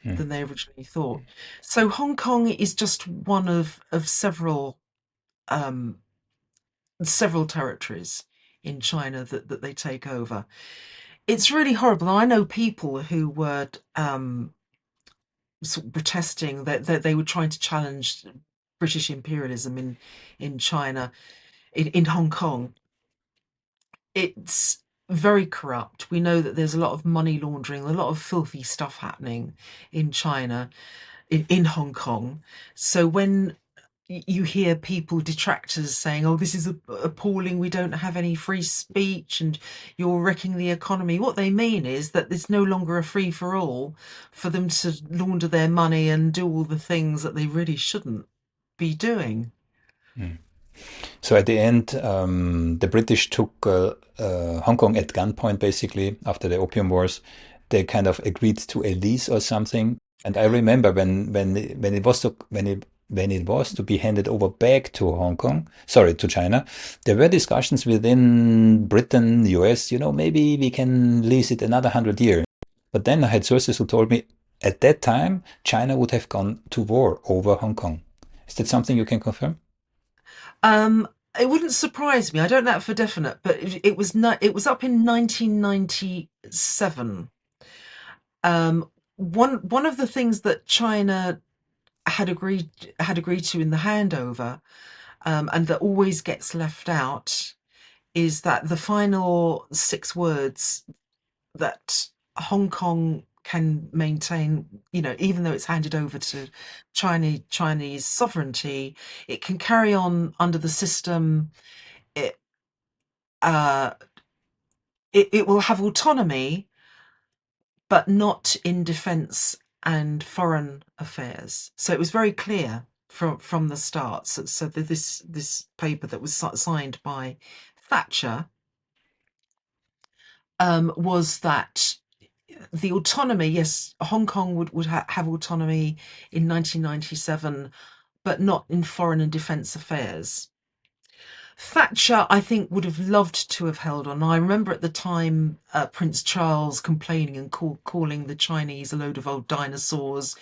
mm, they originally thought. So Hong Kong is just one of um, several territories in China that they take over. It's really horrible. I know people who were sort of protesting that they were trying to challenge British imperialism in China, in Hong Kong. It's very corrupt. We know that there's a lot of money laundering, a lot of filthy stuff happening in China, in Hong Kong. So when you hear people, detractors, saying, oh, this is appalling, we don't have any free speech and you're wrecking the economy, what they mean is that it's no longer a free for all for them to launder their money and do all the things that they really shouldn't be doing. mm. So at the end, the British took Hong Kong at gunpoint, basically, after the Opium Wars. They kind of agreed to a lease or something. And I remember when it was when it was to be handed over back to Hong Kong, sorry, to China, there were discussions within Britain, US, maybe we can lease it another 100 years. But then I had sources who told me at that time China would have gone to war over Hong Kong. Is that something you can confirm? Um, it wouldn't surprise me. I don't know that for definite, but it was up in 1997. One of the things that China had agreed to in the handover, and that always gets left out, is that the final six words that Hong Kong can maintain, even though it's handed over to Chinese sovereignty, it can carry on under the system. It uh, it will have autonomy, but not in defence and foreign affairs. So it was very clear from the start. So this paper that was signed by Thatcher, was that the autonomy, yes, Hong Kong would have autonomy in 1997, but not in foreign and defence affairs. Thatcher, I think, would have loved to have held on. I remember at the time Prince Charles complaining and calling the Chinese a load of old dinosaurs.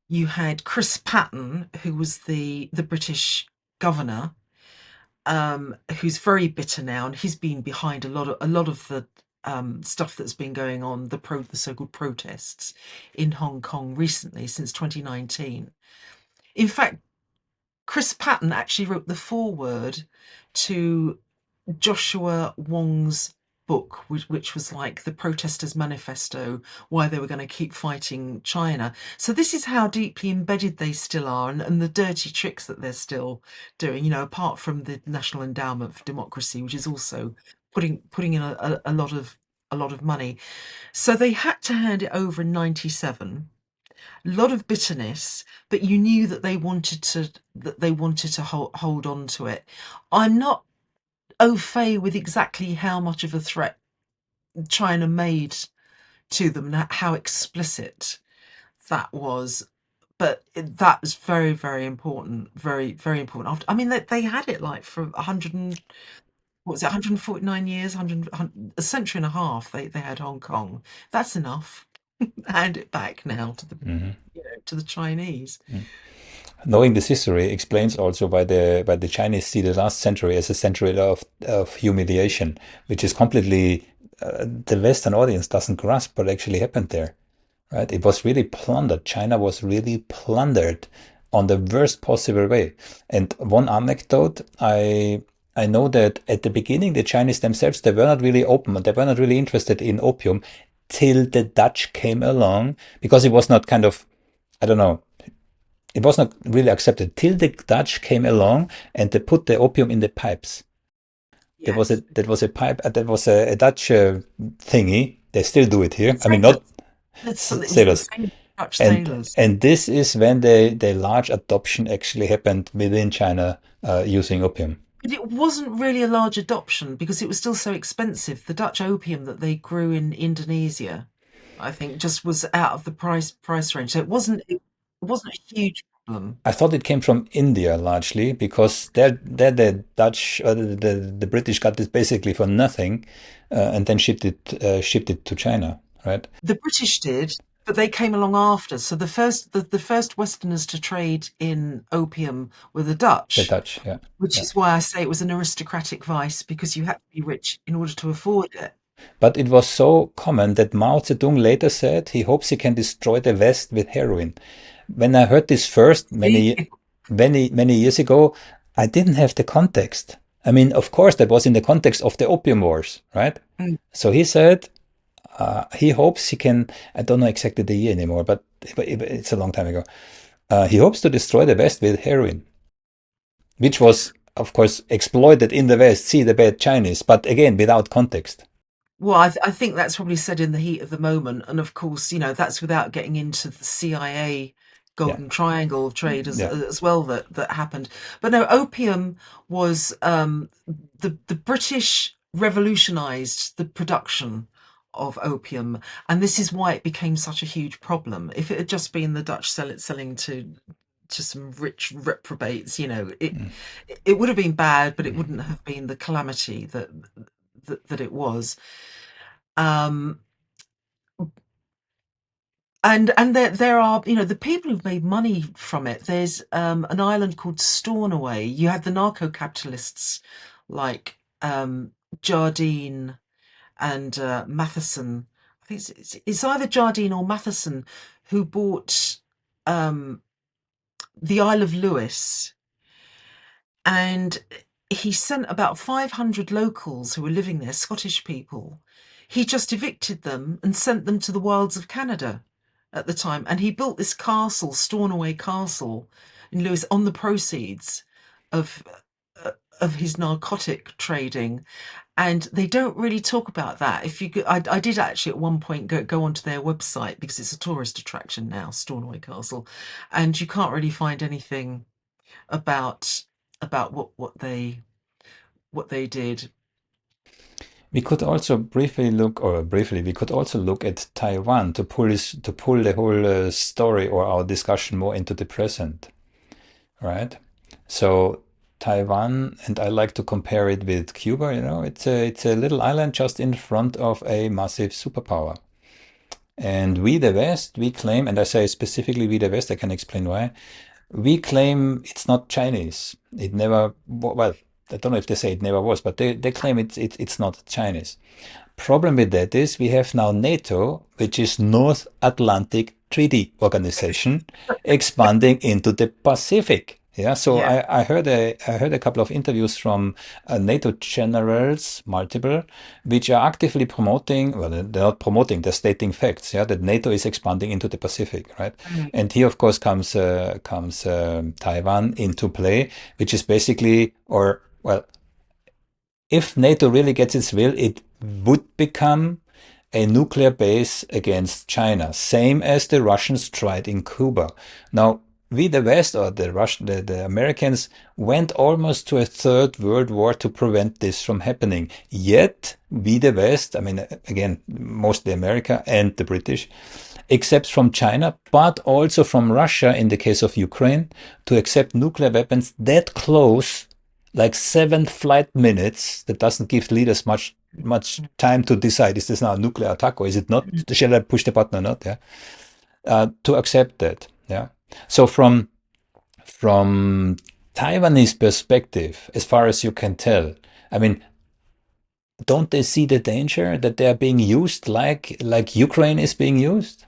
You had Chris Patten, who was the British governor, who's very bitter now, and he's been behind a lot of the stuff that's been going on, the so-called protests in Hong Kong recently since 2019. In fact, Chris Patten actually wrote the foreword to Joshua Wong's book, which was like the protesters' manifesto, why they were going to keep fighting China. So this is how deeply embedded they still are, and the dirty tricks that they're still doing, apart from the National Endowment for Democracy, which is also putting in a lot of money. So they had to hand it over in 97. A lot of bitterness, but you knew that they wanted to hold on to it. I'm not au fait with exactly how much of a threat China made to them and how explicit that was. But that was very, very important. Very, very important. I mean, they had it like for 100 and what was it, 149 years, a century and a half. They had Hong Kong. That's enough. Hand it back now to the Mhm. to the Chinese. Knowing this history explains also why the Chinese see the last century as a century of humiliation, which is completely the Western audience doesn't grasp what actually happened there. Right? It was really plundered. China was really plundered on the worst possible way. And one anecdote, I know that at the beginning, the Chinese themselves, they were not really open. They were not really interested in opium till the Dutch came along because it was not kind of, I don't know, it was not really accepted till the Dutch came along and they put the opium in the pipes. Yes. That was a pipe, that was a Dutch thingy. They still do it here. I mean, Sailors. not It was the sailors. same Dutch And sailors. and this is when the large adoption actually happened within China using opium. But it wasn't really a large adoption because it was still so expensive. The Dutch opium that they grew in Indonesia, I think, just was out of the price range. So it wasn't a huge problem. I thought it came from India largely because there the Dutch the British got this basically for nothing, and then shipped it to China, right? The British did, but they came along after. So the first Westerners to trade in opium were the The Dutch, Dutch, yeah, which yeah. is why I say it was an aristocratic vice because you had to be rich in order to afford it. But it was so common that Mao Zedong later said he hopes he can destroy the West with heroin. When I heard this first See? many years ago, I didn't have the context. I mean, of course, that was in the context of the Opium Wars, right? Mm. So he said he hopes he can. I don't know exactly the year anymore, but it's a long time ago. He hopes to destroy the West with heroin, which was, of course, exploited in the West. See the bad Chinese, but again, without context. Well, I think that's probably said in the heat of the moment, and of course, that's without getting into the CIA Yeah, Golden Triangle of trade as yeah. as well that happened. But no, opium was the British revolutionised the production of opium, and this is why it became such a huge problem. If it had just been the Dutch selling to some rich reprobates, it would have been bad, but it wouldn't have been the calamity that it was. Um, And there are, the people who've made money from it. There's an island called Stornoway. You had the narco capitalists like Jardine and Matheson. I think it's either Jardine or Matheson who bought um, the Isle of Lewis, and he sent about 500 locals who were living there, Scottish people. He just evicted them and sent them to the wilds of Canada at the time. And he built this castle, Stornoway Castle, in Lewis, on the proceeds of of his narcotic trading. And they don't really talk about that. If you could, I did actually at one point go onto their website because it's a tourist attraction now, Stornoway Castle, and you can't really find anything about what they did. We could also briefly look, or briefly, we could also look at Taiwan to pull the whole story or our discussion more into the present, right? So Taiwan, and I like to compare it with Cuba. It's a little island just in front of a massive superpower. And we, the West, we claim, and I say specifically we, the West, I can explain why. We claim it's not Chinese. It never, well, I don't know if they say it never was, but they claim it's not Chinese. Problem with that is we have now NATO, which is North Atlantic Treaty Organization, expanding into the Pacific. Yeah, so Yeah. I heard a couple of interviews from NATO generals, multiple, which are actively promoting. Well, they're not promoting; they're stating facts. Yeah, that NATO is expanding into the Pacific, right? Mm. And here, of course, comes Taiwan into play, which is basically, or well, if NATO really gets its will, it would become a nuclear base against China, same as the Russians tried in Cuba. Now, we, the West, or the Americans, went almost to a third world war to prevent this from happening. Yet, we, the West, I mean, again, mostly America and the British, accepts from China, but also from Russia in the case of Ukraine, to accept nuclear weapons that close, like 7 flight minutes. That doesn't give leaders much time to decide, is this now a nuclear attack or is it not? Shall I push the button or not? Yeah, to accept that. Yeah. So from Taiwanese perspective, as far as you can tell, I mean, don't they see the danger that they are being used like Ukraine is being used?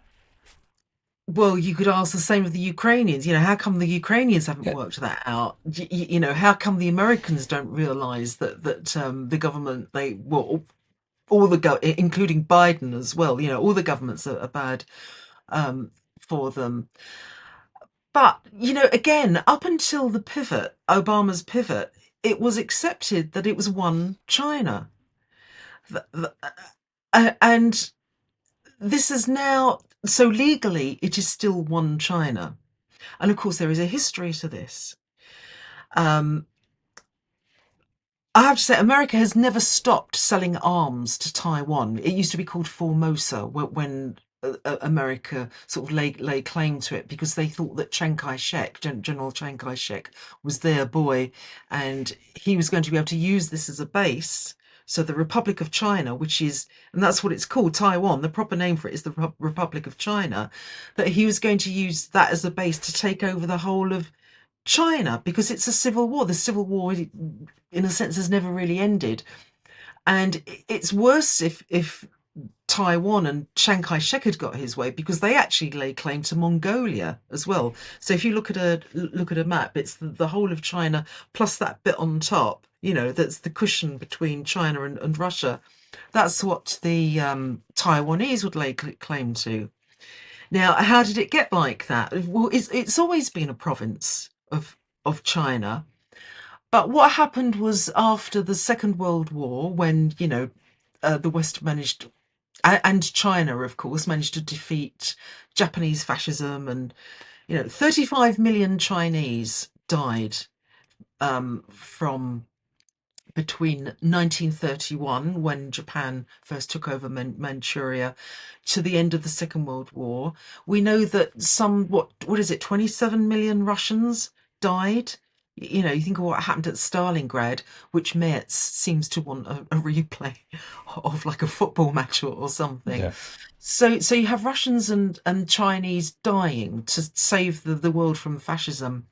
Well, you could ask the same of the Ukrainians. How come the Ukrainians haven't Yeah, worked that out? How come the Americans don't realize that the government, all including Biden as well, all the governments are bad for them. But, again, up until the pivot, Obama's pivot, it was accepted that it was one China. And this is now, so legally, it is still one China. And of course, there is a history to this. Um, I have to say, America has never stopped selling arms to Taiwan. It used to be called Formosa when America sort of lay claim to it because they thought that Chiang Kai-shek, General Chiang Kai-shek, was their boy, and he was going to be able to use this as a base. So the Republic of China, and that's what it's called, Taiwan, the proper name for it is the Republic of China, that he was going to use that as a base to take over the whole of China because it's a civil war. The civil war, in a sense, has never really ended, and it's worse if Taiwan and Chiang Kai-shek had got his way because they actually lay claim to Mongolia as well. So if you look at a map, it's the whole of China plus that bit on top. That's the cushion between China and Russia. That's what the Taiwanese would lay claim to. Now, how did it get like that? Well, it's always been a province of China. But what happened was after the Second World War, when the West managed, and China, of course, managed to defeat Japanese fascism, and 35 million Chinese died from between 1931, when Japan first took over Manchuria, to the end of the Second World War. We know that what is it, 27 million Russians died, You know, you think of what happened at Stalingrad, which Merz seems to want a replay of like a football match or something. Yeah. So you have Russians and Chinese dying to save the world from fascism.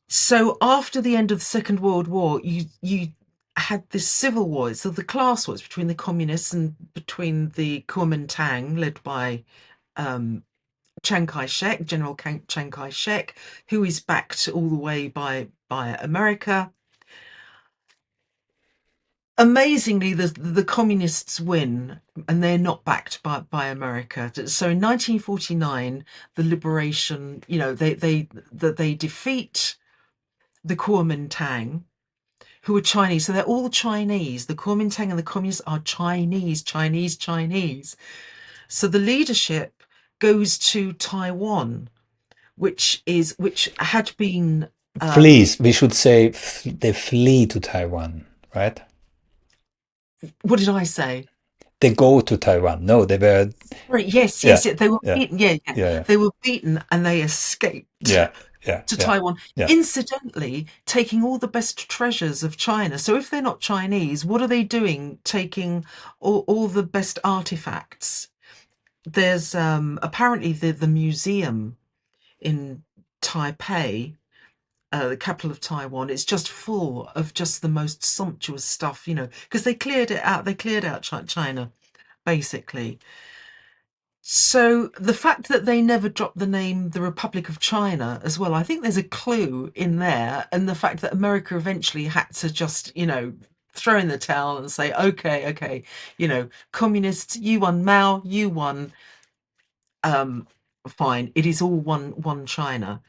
So after the end of the Second World War, you had this civil war, so the class wars between the communists and between the Kuomintang, led by um, Chiang Kai-shek, General Chiang Kai-shek, who is backed all the way by America. Amazingly, the communists win, and they're not backed by America. So in 1949, the liberation, you know, they defeat the Kuomintang, who are Chinese. So they're all Chinese. The Kuomintang and the communists are Chinese, Chinese, Chinese. So the leadership goes to Taiwan, which had been um, Flees. We should say they flee to Taiwan, right? what did I say? They go to Taiwan. No, they were. Right, yes, Yeah, yes, yeah, they were yeah, beaten. Yeah, yeah, yeah, they were beaten and they escaped yeah, yeah, to yeah, Taiwan, yeah. incidentally taking all the best treasures of China. So if they're not Chinese, what are they doing taking all the best artifacts? There's apparently the museum in Taipei, the capital of Taiwan. It's just full of just the most sumptuous stuff, you know, because they cleared it out. They cleared out China, basically. So the fact that they never dropped the name the Republic of China as well, I think there's a clue in there, and the fact that America eventually had to just, you know, throw in the towel and say, okay, okay, you know, communists, you won, Mao, you won, um, fine, it is all one China.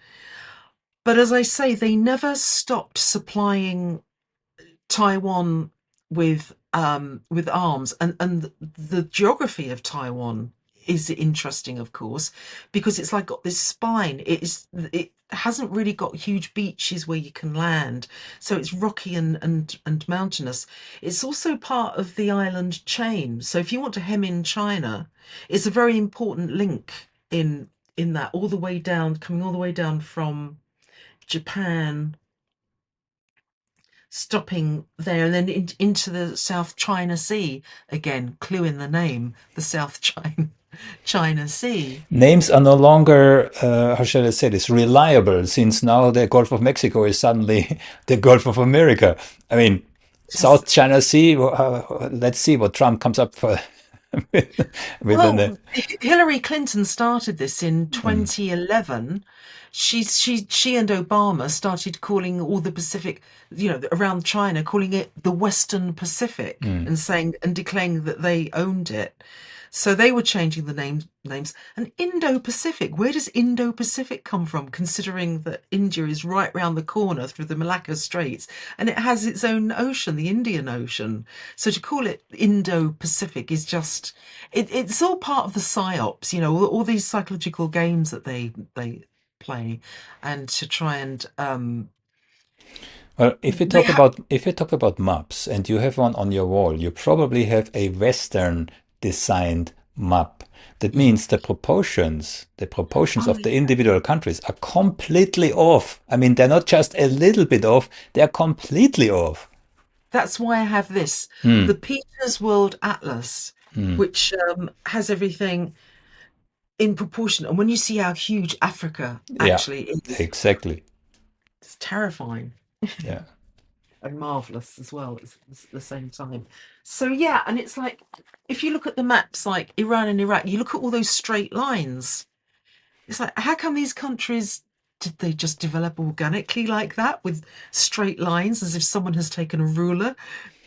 But as I say, they never stopped supplying Taiwan with arms, and the geography of Taiwan is interesting, of course, because it's like got this spine. It hasn't really got huge beaches where you can land, so it's rocky and mountainous. It's also part of the island chain. So if you want to hem in China, it's a very important link in that all the way down, coming all the way down from Japan, stopping there, and then into the South China Sea again. Clue in the name, the South China Sea. Names are no longer, how shall I say this, reliable, since now the Gulf of Mexico is suddenly the Gulf of America. I mean, Just South China Sea, let's see what Trump comes up for with the. Well, Hillary Clinton started this in Mm, 2011. She and Obama started calling all the Pacific, you know, around China, calling it the Western Pacific, mm. and saying and declaring that they owned it. So they were changing the names. And Indo-Pacific, where does Indo-Pacific come from? Considering that India is right round the corner through the Malacca Straits, and it has its own ocean, the Indian Ocean. So to call it Indo-Pacific is just it's all part of the psyops, you know, all these psychological games that they play, and to try and Well, they have. if you talk about maps and you have one on your wall, you probably have a Western designed map. That Yeah. means the proportions Oh, of the individual countries are completely off. I mean, they're not just a little bit off, they're completely off. that's why I have this, Hmm. the Peters World Atlas, Hmm. which has everything in proportion. And when you see how huge Africa Yeah, actually is, exactly. it's terrifying Yeah. and marvelous as well at the same time. So yeah, and it's like if you look at the maps like Iran and Iraq, you look at all those straight lines. It's like, how come these countries, did they just develop organically like that with straight lines as if someone has taken a ruler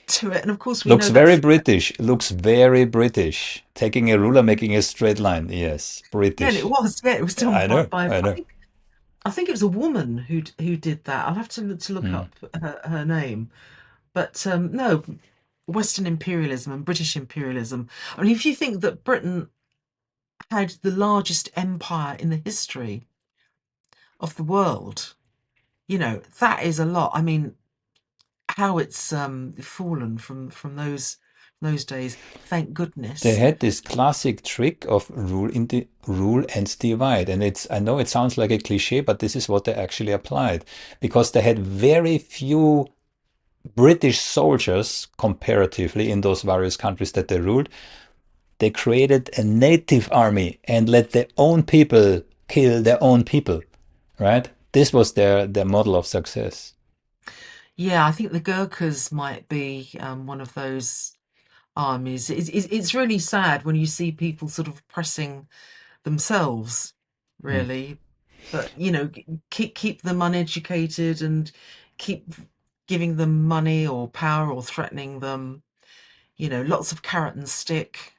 to it? And of course, we Looks know very that's, British. Looks very British. Taking a ruler, making a straight line. Yes, yeah, and it British. was, yeah, it was done I know, by I know. I think it was a woman who did that. I'll have to look Hmm. up her name. But no, Western imperialism and British imperialism. I mean, if you think that Britain had the largest empire in the history of the world, you know, that is a lot. I mean, how it's fallen from those days. Thank They goodness. had this classic trick of rule and divide, and it's, I know it sounds like a cliche, but this is what they actually applied, because they had very few British soldiers comparatively in those various countries that they ruled. They created a native army and let their own people kill their own people, right? This was their model of success. Yeah, I think the Gurkhas might be one of those armies. It's really sad when you see people sort of oppressing themselves, Mm. really. But keep them uneducated and keep giving them money or power or threatening them. Lots of carrot and stick,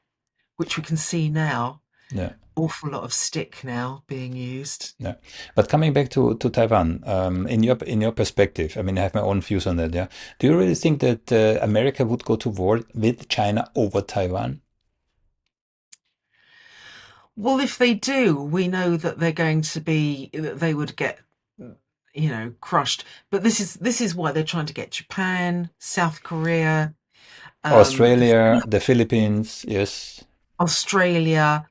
which we can see now. Yeah. Awful lot of stick now being used. Yeah, but coming back to Taiwan, in your perspective, I mean, I have my own views on that. Yeah, do you really think that America would go to war with China over Taiwan? Well, if they do, we know that they would get, crushed. But this is why they're trying to get Japan, South Korea, the Australia, the Philippines, yes. Australia.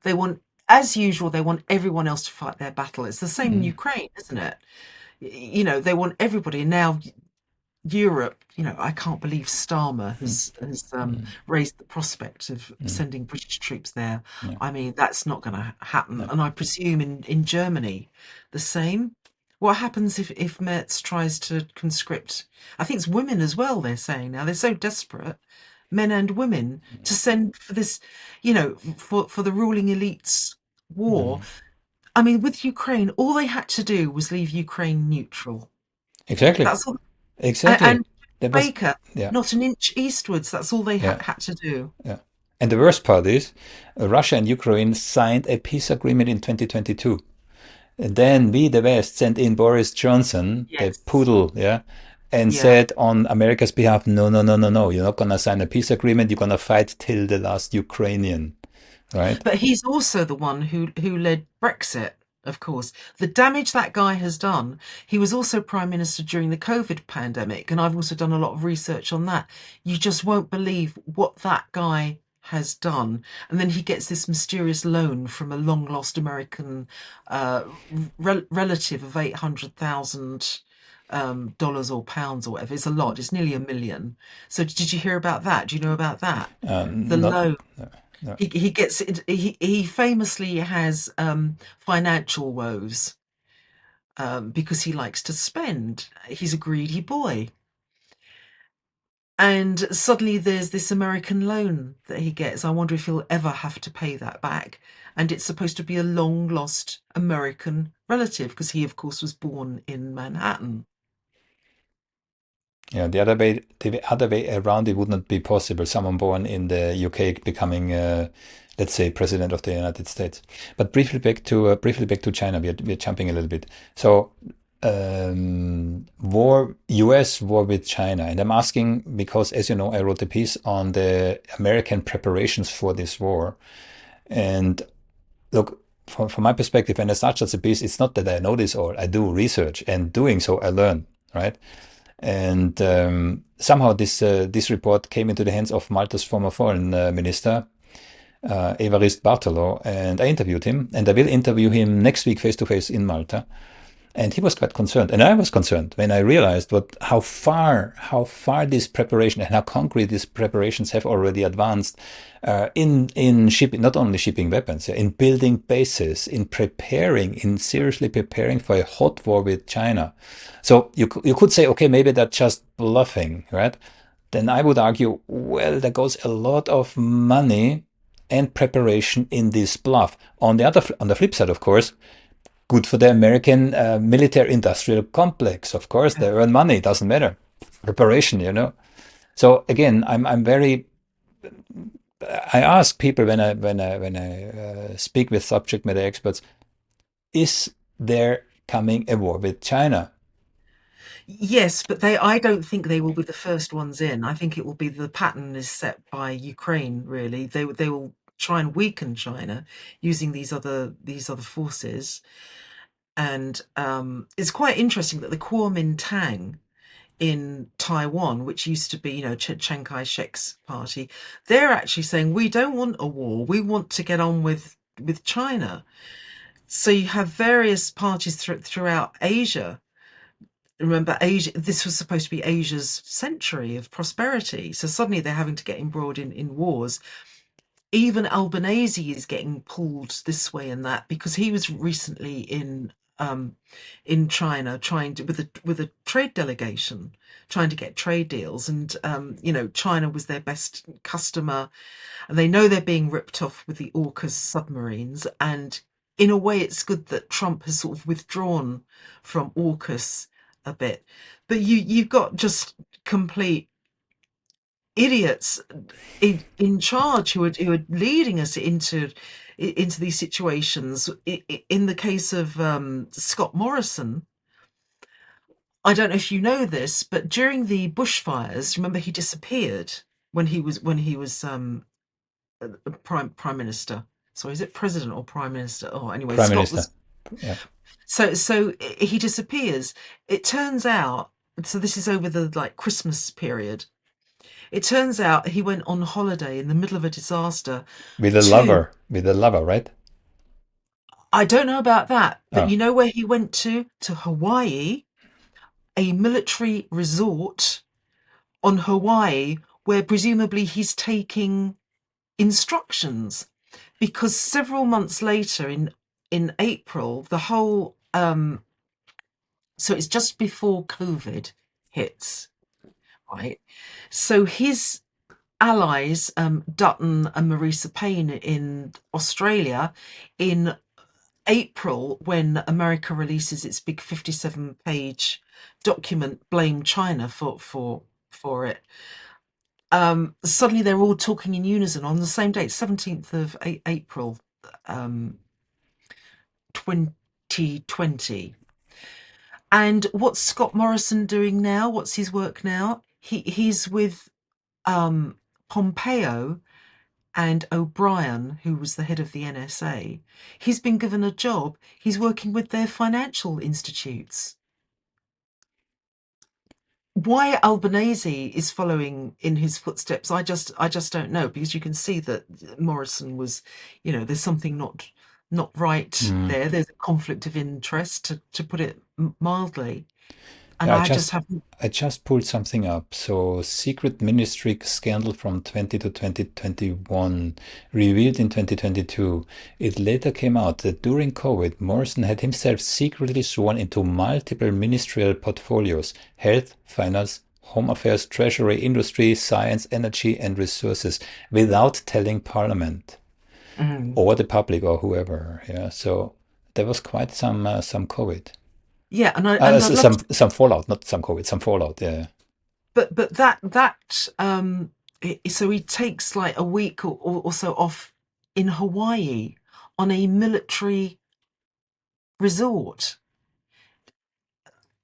As usual, they want everyone else to fight their battle. It's the same in Mm, Ukraine, isn't it? They want everybody. And now Europe, I can't believe Starmer mm, has mm, raised the prospect of mm, sending British troops there. yeah, I mean, that's not going to happen. yeah. And I presume in Germany, the same. What happens if Merz tries to conscript? I think it's women as well. They're saying now they're so desperate, men and women, to send for this, for the ruling elites war. Mm. I mean, with Ukraine, all they had to do was leave Ukraine neutral. Exactly, That's all. exactly. And That was, Baker, yeah, not an inch eastwards. That's all they yeah, had to do. yeah. And the worst part is, Russia and Ukraine signed a peace agreement in 2022. And then we, the West, sent in Boris Johnson, the Yes. poodle, yeah, and Yeah. said on America's behalf, no, no, no, no, no, you're not going to sign a peace agreement. You're going to fight till the last Ukrainian, right? But he's also the one who led Brexit, of course. The damage that guy has done. He was also Prime Minister during the COVID pandemic, and I've also done a lot of research on that. You just won't believe what that guy has done. And then he gets this mysterious loan from a long lost American uh, relative of 800,000 dollars or pounds or whatever. It's a lot. It's nearly 1 million. So did you hear about that? Do you know about that? The Not, loan. no. He gets he famously has financial woes because he likes to spend. He's a greedy boy. And suddenly there's this American loan that he gets. I wonder if he'll ever have to pay that back. And it's supposed to be a long lost American relative because he, of course, was born in Manhattan. Yeah, the other way around, it would not be possible. Someone born in the UK becoming, let's say, president of the United States. But briefly back to China. We're jumping a little bit. So, U.S. war with China, and I'm asking because, as you know, I wrote a piece on the American preparations for this war. And look, from my perspective, and as such as a piece, it's not that I know this all. I do research, and doing so, I learn, right? And somehow this report came into the hands of Malta's former foreign minister, Evarist Bartolo, and I interviewed him, and I will interview him next week face to face in Malta. And he was quite concerned, and I was concerned when I realized how far this preparation and how concrete these preparations have already advanced in shipping, not only shipping weapons, yeah, in building bases, in seriously preparing for a hot war with China. So you could say, okay, maybe that's just bluffing, right? Then I would argue, well, there goes a lot of money and preparation in this bluff. On the flip side, of course, good for the American military-industrial complex. Of course, they earn money. It doesn't matter. Preparation. So again, I'm very. I ask people when I speak with subject matter experts: Is there coming a war with China? Yes, but I don't think they will be the first ones in. I think it will be the pattern is set by Ukraine, really. They will try and weaken China using these other forces. And it's quite interesting that the Kuomintang in Taiwan, which used to be, Chiang Kai-shek's party, they're actually saying we don't want a war. We want to get on with China. So you have various parties throughout Asia. Remember, Asia. This was supposed to be Asia's century of prosperity. So suddenly they're having to get embroiled in wars. Even Albanese is getting pulled this way and that because he was recently in China trying to with a trade delegation trying to get trade deals, and China was their best customer, and they know they're being ripped off with the AUKUS submarines. And in a way, it's good that Trump has sort of withdrawn from AUKUS a bit, but you've got just complete idiots in charge who are leading us into these situations. In the case of Scott Morrison, I don't know if you know this, but during the bushfires, remember he disappeared when he was prime minister. So is it president or prime minister? Oh, anyway, Prime Scott Minister. was Yeah. so he disappears. It turns out, so this is over the like Christmas period. It turns out he went on holiday in the middle of a disaster With a to, lover. With a lover, right? I don't know about that, but Oh, you know where he went to? To Hawaii, a military resort on Hawaii, where presumably he's taking instructions. Because several months later, in April, the whole so it's just before COVID hits, right? So his allies, Dutton and Marisa Payne in Australia, in April, when America releases its big 57-page document, blame China for it. Suddenly, they're all talking in unison on the same date, 17th of April, 2020. And what's Scott Morrison doing now? What's his work now? He's with um, Pompeo and O'Brien, who was the head of the NSA. He's been given a job. He's working with their financial institutes. Why Albanese is following in his footsteps, I just don't know, because you can see that Morrison was, there's something not right mm. there. There's a conflict of interest, to put it mildly, and Yeah, I just haven't. I just pulled something up. So, secret ministry scandal from 20 to 2021 revealed in 2022. It later came out that during COVID, Morrison had himself secretly sworn into multiple ministerial portfolios: health, finance, home affairs, treasury, industry, science, energy, and resources without telling parliament Mm. or the public or whoever. Yeah, so there was quite some COVID. Yeah, and I'd love to, Some fallout, not some COVID, some fallout. Yeah. but so he takes like a week or so off in Hawaii on a military resort.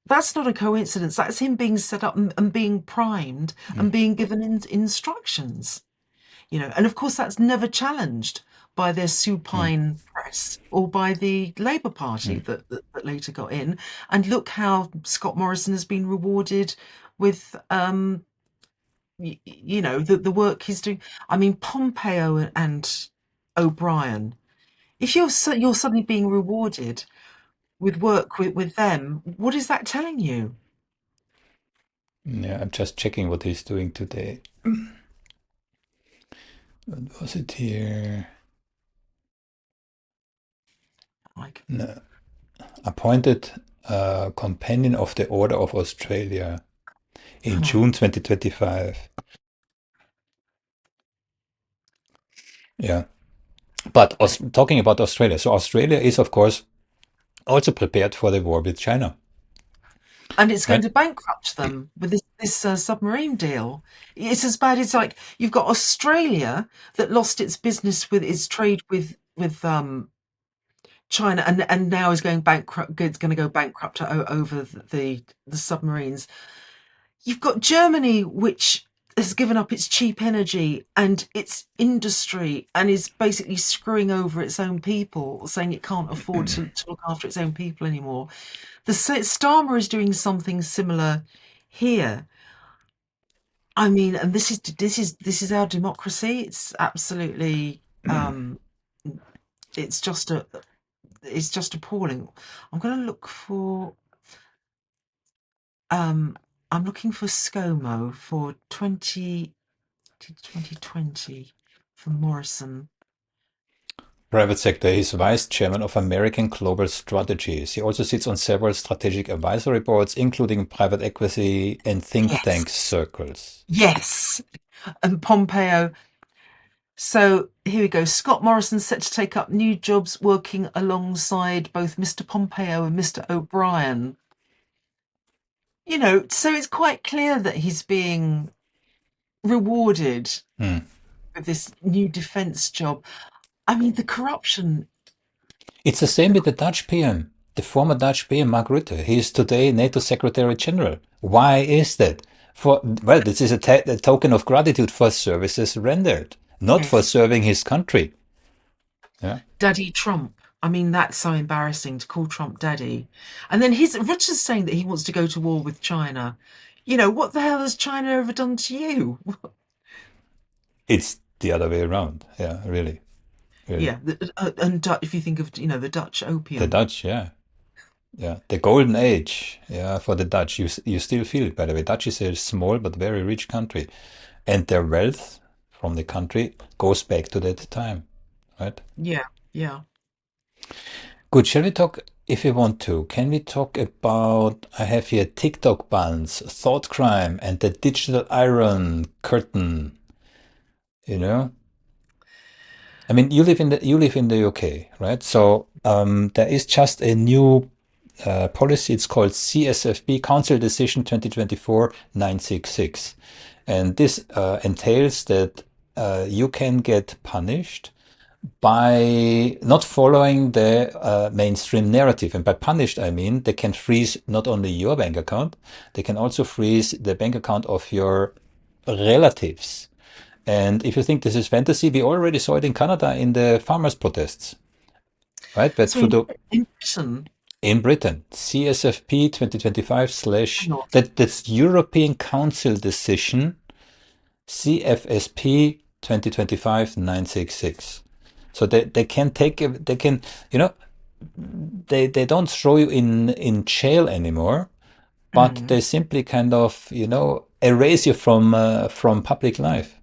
That's not a coincidence. That's him being set up and being primed Mm, and being given instructions. And of course that's never challenged by their mm, supine press or by the Labour Party mm. that later got in. And look how Scott Morrison has been rewarded with the work he's doing. I mean, Pompeo and O'Brien. If you're suddenly being rewarded with work with them, what is that telling you? Yeah, I'm just checking what he's doing today. What was it here? Like, No. Appointed companion of the Order of Australia in come on. June 2025. Yeah. But talking about Australia, so Australia is, of course, also prepared for the war with China, And it's going right? to bankrupt them with this submarine deal. It's as bad as like you've got Australia that lost its business with its trade with China, and now is going bankrupt. It's going to go bankrupt over the submarines. You've got Germany, which has given up its cheap energy and its industry and is basically screwing over its own people, saying it can't afford to look after its own people anymore. The Starmer is doing something similar Here, I mean, and this is our democracy. It's absolutely, it's just a, it's just appalling. I'm going to look for, um, I'm looking for ScoMo for 2020 for Morrison. Private sector. He's vice chairman of American Global Strategies. He also sits on several strategic advisory boards, including private equity and think tank Yes, circles. yes, and Pompeo. So here we go. Scott Morrison set to take up new jobs working alongside both Mr. Pompeo and Mr. O'Brien. So it's quite clear that he's being rewarded Hmm. with this new defense job. I mean, the corruption. It's the same with the Dutch PM, the former Dutch PM, Mark Rutte. He is today NATO Secretary General. Why is that? Well, this is a token of gratitude for services rendered, not for Yes, serving his country. Yeah. Daddy Trump. I mean, that's so embarrassing to call Trump daddy. And then Richard's saying that he wants to go to war with China. What the hell has China ever done to you? It's the other way around. Yeah, really, really. Yeah, and if you think of the Dutch The opium. Dutch, yeah. Yeah, the golden age, yeah, for the Dutch. You still feel it, by the way. Dutch is a small but very rich country, and their wealth from the country goes back to that time, right? Yeah, yeah. Good. Shall we talk, if you want to, can we talk about, I have here TikTok bans, thought crime, and the digital iron curtain, you know? I mean, you live in the UK, right? So there is just a new policy. It's called CSFP, Council Decision 2024-966. And this entails that you can get punished by not following the mainstream narrative. And by punished, I mean they can freeze not only your bank account, they can also freeze the bank account of your relatives. And if you think this is fantasy, we already saw it in Canada in the farmers' protests, right? But So through the in Britain, in Britain, CSFP 2025 slash hang on. that's European Council decision CFSP 2025-966. So they can they can, you know, they don't throw you in jail anymore, but Mm. they simply kind of, erase you from public life.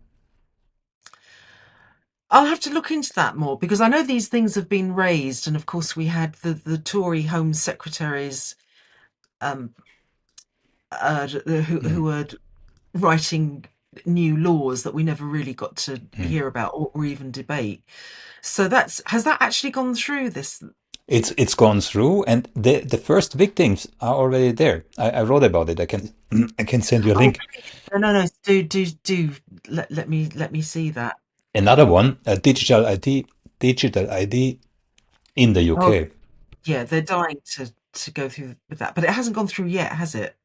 I'll have to look into that more because I know these things have been raised, and of course we had the Tory Home Secretaries um, who Mm. were writing new laws that we never really got to Mm. hear about or even debate. So has that actually gone through this? It's gone through, and the first victims are already there. I wrote about it. I can send you a Oh, link. please. No. Do let me see that. Another one, a digital ID in the Oh, UK. yeah, they're dying to go through with that, but it hasn't gone through yet, has it?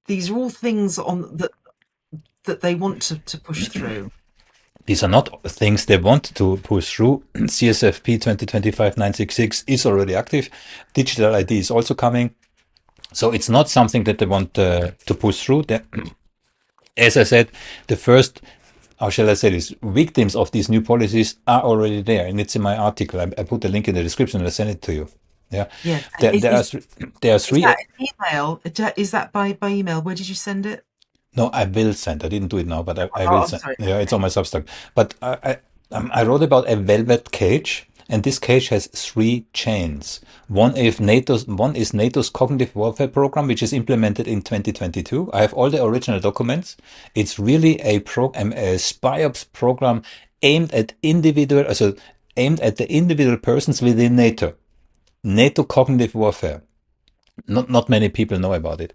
These are all things on that they want to push through. These are not things they want to push through. CSFP 2025-966 is already active. Digital ID is also coming. So it's not something that they want to push through. As I said, the first, how shall I say this, victims of these new policies are already there. And it's in my article. I put the link in the description and I send it to you. Yeah. Yeah, There, is there are, is, th- there are is three. that an email? Is that by email? Where did you send it? No, I will send. I didn't do it now, but I Oh, will I'm send. sorry. Yeah, it's on Okay. my Substack. But I wrote about a velvet cage, and this cage has three chains. One is NATO's cognitive warfare program, which is implemented in 2022. I have all the original documents. It's really a spy-ops program aimed at aimed at the individual persons within NATO. NATO cognitive warfare. Not many people know about it.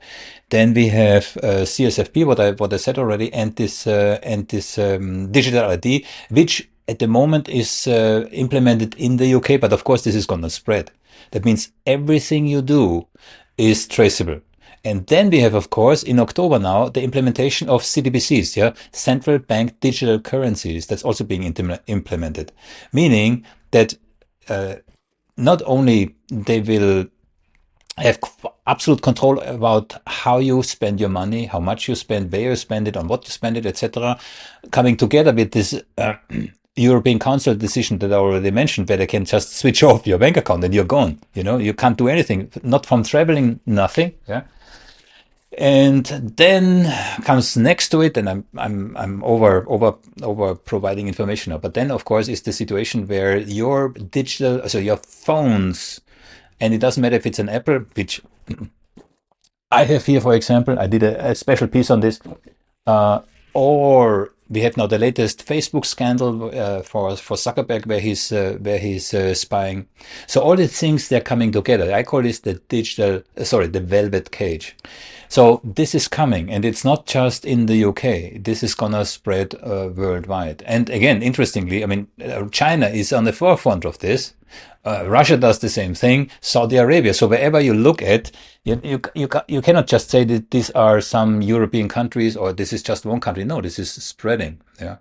Then we have CSFP, what I said already, and this digital ID, which at the moment is implemented in the UK, but of course this is going to spread. That means everything you do is traceable. And then we have, of course, in October now, the implementation of CDBCs, yeah, central bank digital currencies. That's also being implemented, meaning that not only they will have absolute control about how you spend your money, how much you spend, where you spend it, on what you spend it, etc. Coming together with this European Council decision that I already mentioned, where they can just switch off your bank account and you're gone. You know, you can't do anything, not from traveling, nothing. Yeah. And then comes next to it, and I'm over providing information now. But then, of course, is the situation where your digital, so your phones, and it doesn't matter if it's an Apple, which I have here, for example, I did a special piece on this. Uh, or we have now the latest Facebook scandal for Zuckerberg, where he's spying. So all these things, they're coming together. I call this the the velvet cage. So this is coming, and it's not just in the UK. This is gonna spread worldwide. And again, interestingly, I mean, China is on the forefront of this. Russia does the same thing. Saudi Arabia. So wherever you look at, you cannot just say that these are some European countries or this is just one country. No, this is spreading. Yeah,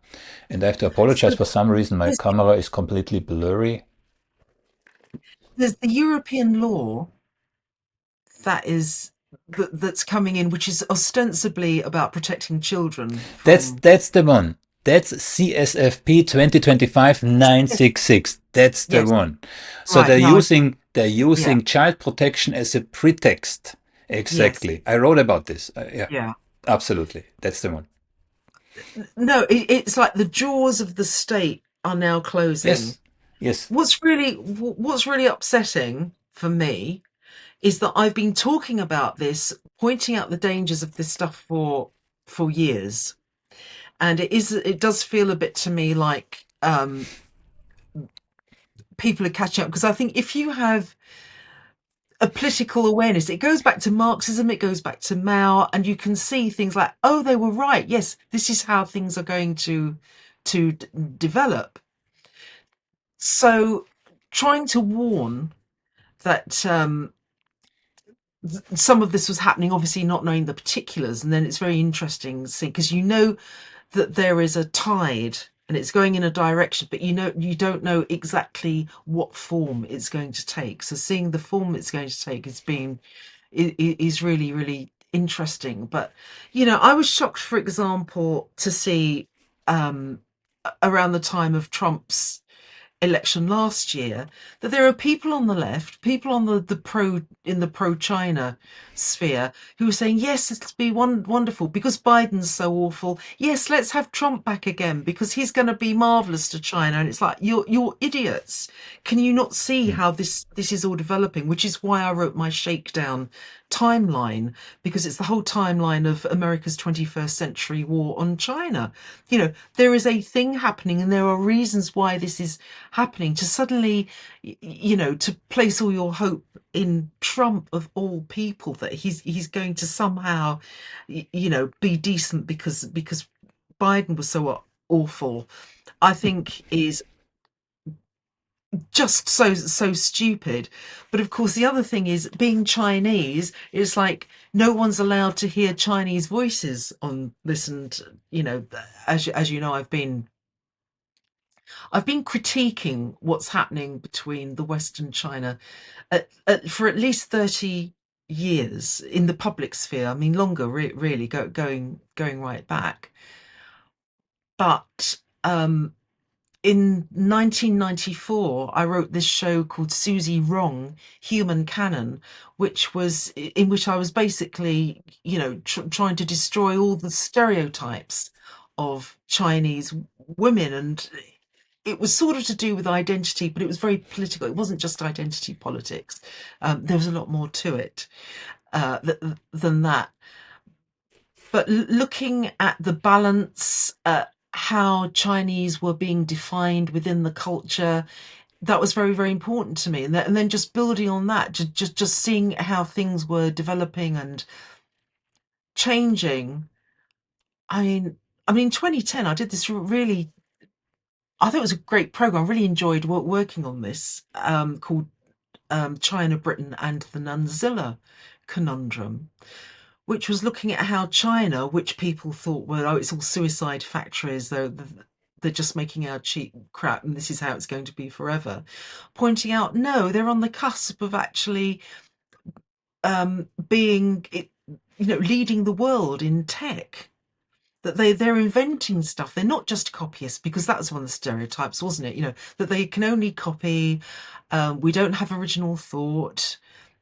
and I have to apologize So for some reason. My there's, camera is completely blurry. there's the European law that is that's coming in, which is ostensibly about protecting children from. That's the one. That's CSFP 2025 Yes, 966. That's the yes, one. So right. No, they're yeah, using child protection as a pretext. yes, Exactly. I wrote about this. Yeah, yeah. absolutely. That's the one. No, it's like the jaws of the state are now closing. Yes. Yes. What's really upsetting for me is that I've been talking about this, pointing out the dangers of this stuff for years, and it does feel a bit to me like people are catching up, because I think if you have a political awareness, it goes back to Marxism, it goes back to Mao, and you can see things like, oh, they were right. Yes, this is how things are going to develop. So, trying to warn that some of this was happening, obviously not knowing the particulars, and then it's very interesting to see, because you know that there is a tide and it's going in a direction, but you don't know exactly what form it's going to take. So seeing the form it's going to take is really really interesting. But I was shocked, for example, to see um around the time of Trump's election last year, that there are people on the left, people on the pro China sphere, who are saying, yes, it'll be wonderful because Biden's so awful. Yes, let's have Trump back again because he's going to be marvelous to China. And it's like, you're idiots. Can you not see Mm. how this is all developing? Which is why I wrote my shakedown timeline, because it's the whole timeline of America's 21st century war on China. There is a thing happening, and there are reasons why this is happening. To suddenly, to place all your hope in Trump of all people, that he's going to somehow, be decent because Biden was so awful, I think is just so stupid. But of course, the other thing is, being Chinese, it's like no one's allowed to hear Chinese voices on this. And as you know, I've been critiquing what's happening between the West and China for at least 30 years in the public sphere. I mean, longer, really, going right back. But in 1994, I wrote this show called Susie Wrong, Human Canon, in which I was basically, trying to destroy all the stereotypes of Chinese women. And it was sort of to do with identity, but it was very political. It wasn't just identity politics. There was a lot more to it than that. But looking at the balance, how Chinese were being defined within the culture, that was very, very important to me. And then just building on that, just seeing how things were developing and changing. I mean, 2010, I did this really. I thought it was a great program. I really enjoyed working on this, called China, Britain, and the Nunzilla conundrum, which was looking at how China, which people thought were, oh, it's all suicide factories, they're just making our cheap crap and this is how it's going to be forever, pointing out, no, they're on the cusp of actually being, leading the world in tech. That they're inventing stuff. They're not just copyists, because that was one of the stereotypes, wasn't it? That they can only copy. We don't have original thought.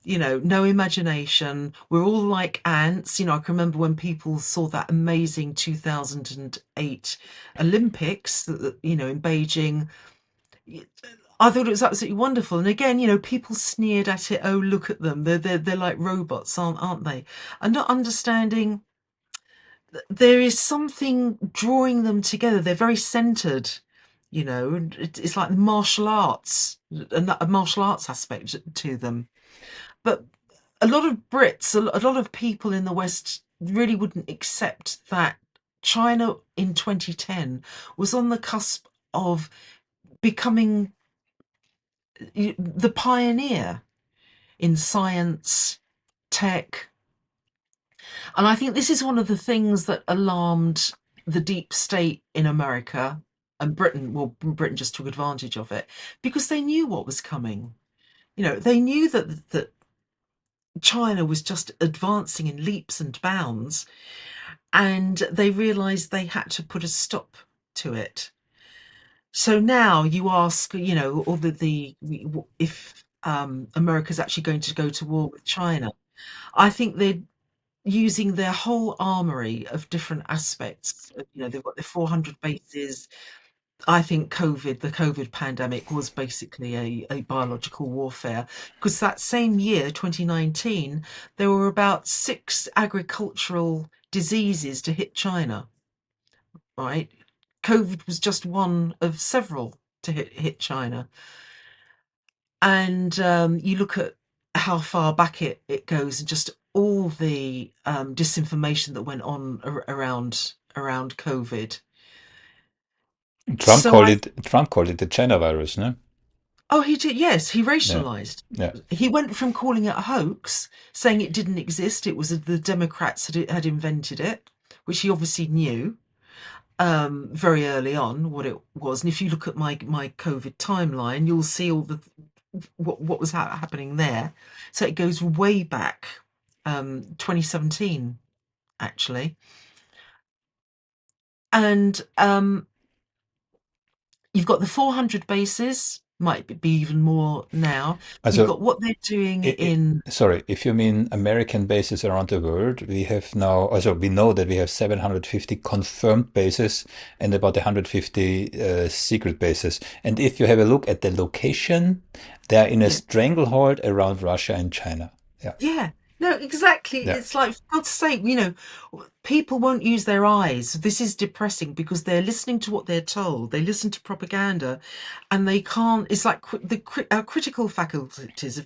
No imagination. We're all like ants. I can remember when people saw that amazing 2008 Olympics, in Beijing. I thought it was absolutely wonderful. And again, people sneered at it. Oh, look at them. They're like robots, aren't they? And not understanding there is something drawing them together. They're very centered. It's like martial arts, a martial arts aspect to them. But a lot of Brits, a lot of people in the West really wouldn't accept that China in 2010 was on the cusp of becoming the pioneer in science, tech. And I think this is one of the things that alarmed the deep state in America and Britain. Well, Britain just took advantage of it because they knew what was coming. They knew that China was just advancing in leaps and bounds, and they realized they had to put a stop to it. So now you ask, or the if America's actually going to go to war with China. I think they're using their whole armory of different aspects. They've got their 400 bases. I think the COVID pandemic was basically a biological warfare, because that same year, 2019, there were about 6 agricultural diseases to hit China, right? COVID was just one of several to hit China. And you look at how far back it goes, and just all the disinformation that went on around COVID. So Trump called it the China virus, no? oh, he did. Yes, he Yeah, racialized. yeah. He went from calling it a hoax, saying it didn't exist. It was the Democrats had invented it, which he obviously knew very early on what it was. And if you look at my COVID timeline, you'll see all the what was happening there. So it goes way back, 2017 actually, and you've got the 400 bases, might be even more now. You've Also, got what they're doing I in. sorry, if you mean American bases around the world, we have now, also we know that we have 750 confirmed bases and about 150 secret bases. And if you have a look at the location, they are in a Yeah, stranglehold around Russia and China. Yeah, yeah, no, exactly. yeah. It's like, for God's sake, people won't use their eyes. This is depressing because they're listening to what they're told. They listen to propaganda, and they can't. It's like our critical faculties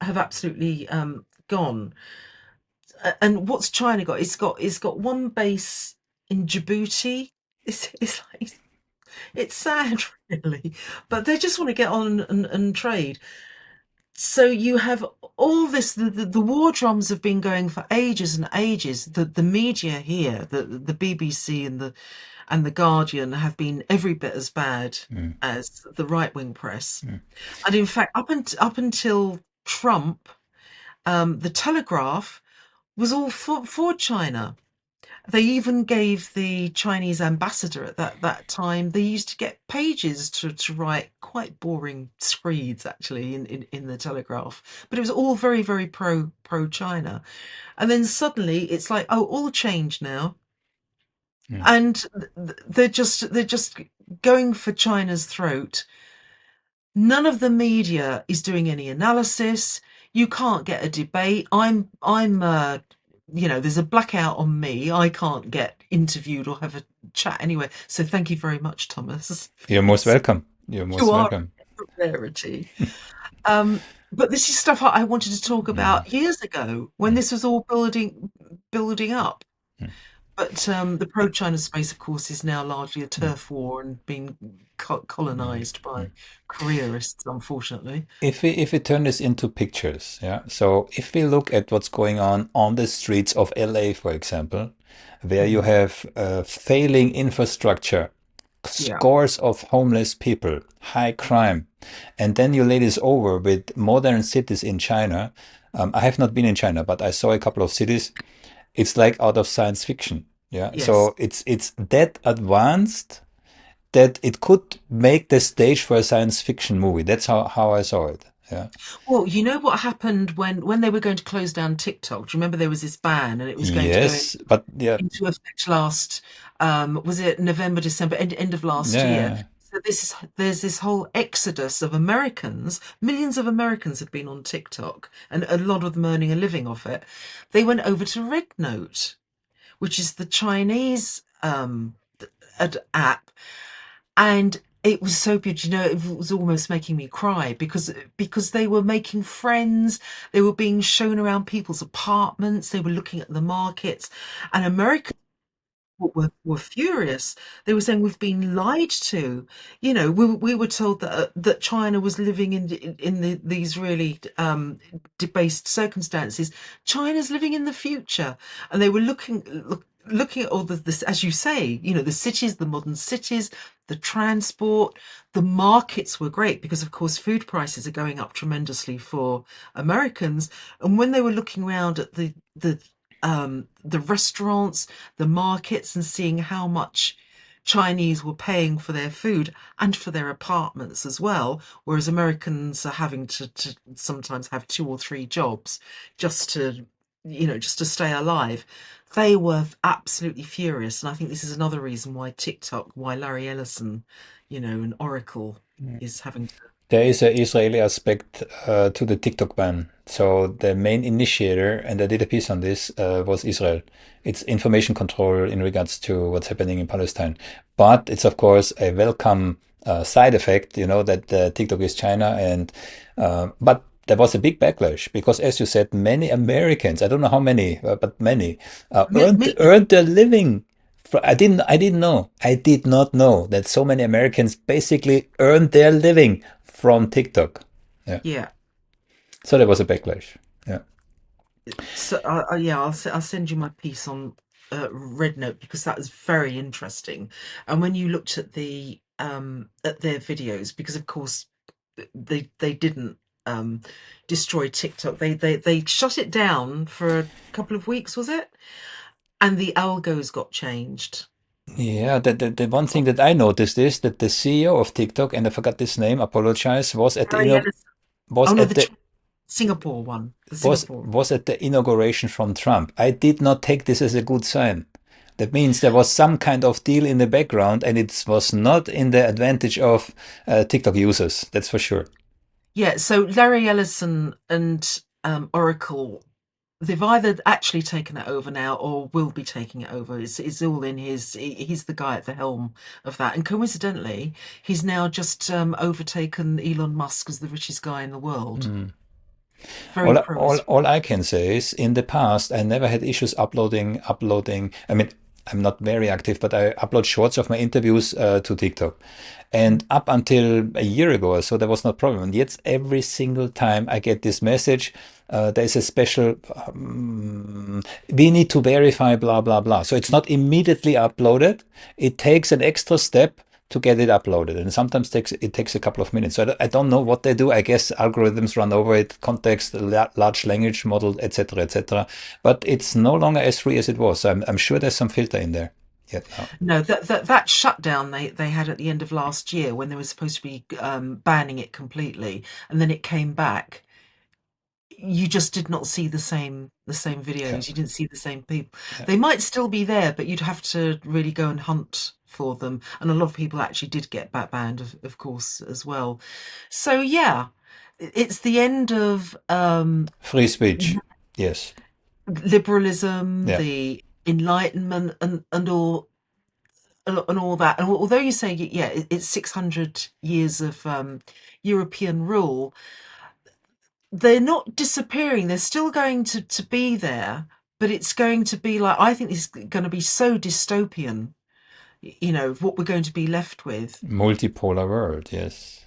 have absolutely gone. And what's China got? It's got one base in Djibouti. It's sad, really, but they just want to get on and trade. So you have all this. The war drums have been going for ages and ages. The media here, the BBC and the Guardian, have been every bit as bad Mm, as the right wing press. mm. And in fact, up until Trump, the Telegraph was all for China. They even gave the Chinese ambassador at that time, they used to get pages to write quite boring screeds, actually, in the Telegraph. But it was all very, very pro China. And then suddenly it's like, oh, all changed now. Mm. And they're just going for China's throat. None of the media is doing any analysis. You can't get a debate. There's a blackout on me. I can't get interviewed or have a chat anyway. So thank you very much, Thomas. You're most welcome. You're most You are welcome. a rarity. But this is stuff I wanted to talk Mm, about years ago when mm, this was all building up. mm, But the pro-China space, of course, is now largely a mm, turf war and being mm, colonized by mm. careerists, unfortunately. If we turn this into pictures, yeah. So if we look at what's going on the streets of LA, for example, where you Mm, have failing infrastructure, Yeah. scores of homeless people, high crime. And then you lay this over with modern cities in China. I have not been in China, but I saw a couple of cities. It's like out of science fiction. Yeah. Yes. So it's that advanced that it could make the stage for a science fiction movie. That's how I saw it. Yeah. Well, you know what happened when they were going to close down TikTok? Do you remember there was this ban and it was going to go Yes, but yeah, into effect last was it November, December, end of last year. yeah, So there's this whole exodus of Americans. Millions of Americans have been on TikTok, and a lot of them earning a living off it. They went over to Red Note, which is the Chinese app, and it was so good. You know, it was almost making me cry because they were making friends. They were being shown around people's apartments. They were looking at the markets, and Americans were furious. They were saying we've been lied to. You know, we were told that China was living these really debased circumstances. China's living in the future, and they were looking at all this, as you say, you know, the cities, the modern cities, the transport, the markets were great because, of course, food prices are going up tremendously for Americans. And when they were looking around at the restaurants, the markets, and seeing how much Chinese were paying for their food and for their apartments as well, whereas Americans are having to sometimes have two or three jobs just to, you know, just to stay alive. They were absolutely furious, and I think this is another reason why TikTok, why Larry Ellison, you know, and Oracle is having to. there is an Israeli aspect to the TikTok ban. So the main initiator, and I did a piece on this, was Israel. It's information control in regards to what's happening in Palestine. But it's of course a welcome side effect, you know, that TikTok is China, and but there was a big backlash because, as you said, many Americans, I don't know how many, but many, earned their living. I did not know that so many Americans basically earned their living from TikTok. Yeah. Yeah. So there was a backlash. Yeah. So yeah, I'll send you my piece on Red Note because that was very interesting. And when you looked at their videos, because of course they didn't destroy TikTok. They shut it down for a couple of weeks, was it? And the algos got changed. Yeah, the one thing that I noticed is that the CEO of TikTok, and I forgot this name, apologize, Harry Ellison. was Oh no, at the the Singapore one. The was Singapore. was at the inauguration from Trump. I did not take this as a good sign. That means there was some kind of deal in the background, and it was not in the advantage of TikTok users. That's for sure. Yeah, so Larry Ellison and Oracle, they've either actually taken it over now or will be taking it over. It's all in he's the guy at the helm of that. And coincidentally, he's now just overtaken Elon Musk as the richest guy in the world. Very pro Israel. All I can say is in the past, I never had issues uploading. I mean, I'm not very active, but I upload shorts of my interviews to TikTok. And up until a year ago or so, there was no problem. And yet, every single time I get this message, there's a special, we need to verify, blah, blah, blah. So it's not immediately uploaded. It takes an extra step to get it uploaded, and sometimes it takes a couple of minutes. So I don't know what they do. I guess algorithms run over it, context, large language model, etc., etc. But it's no longer as free as it was. I'm sure there's some filter in there yet now. No, that shutdown they had at the end of last year when they were supposed to be banning it completely, and then it came back. You just did not see the same Yeah, videos. You didn't see the same people. yeah. They might still be there, but you'd have to really go and hunt for them. And a lot of people actually did get back banned, of course, as well. So yeah, it's the end of Free speech. Yes. liberalism, Yeah. the enlightenment, and all that. And although you say yeah, it's 600 years of European rule, they're not disappearing. They're still going to be there, but it's going to be like, I think this is going to be so dystopian, you know, what we're going to be left with. Multipolar world. Yes.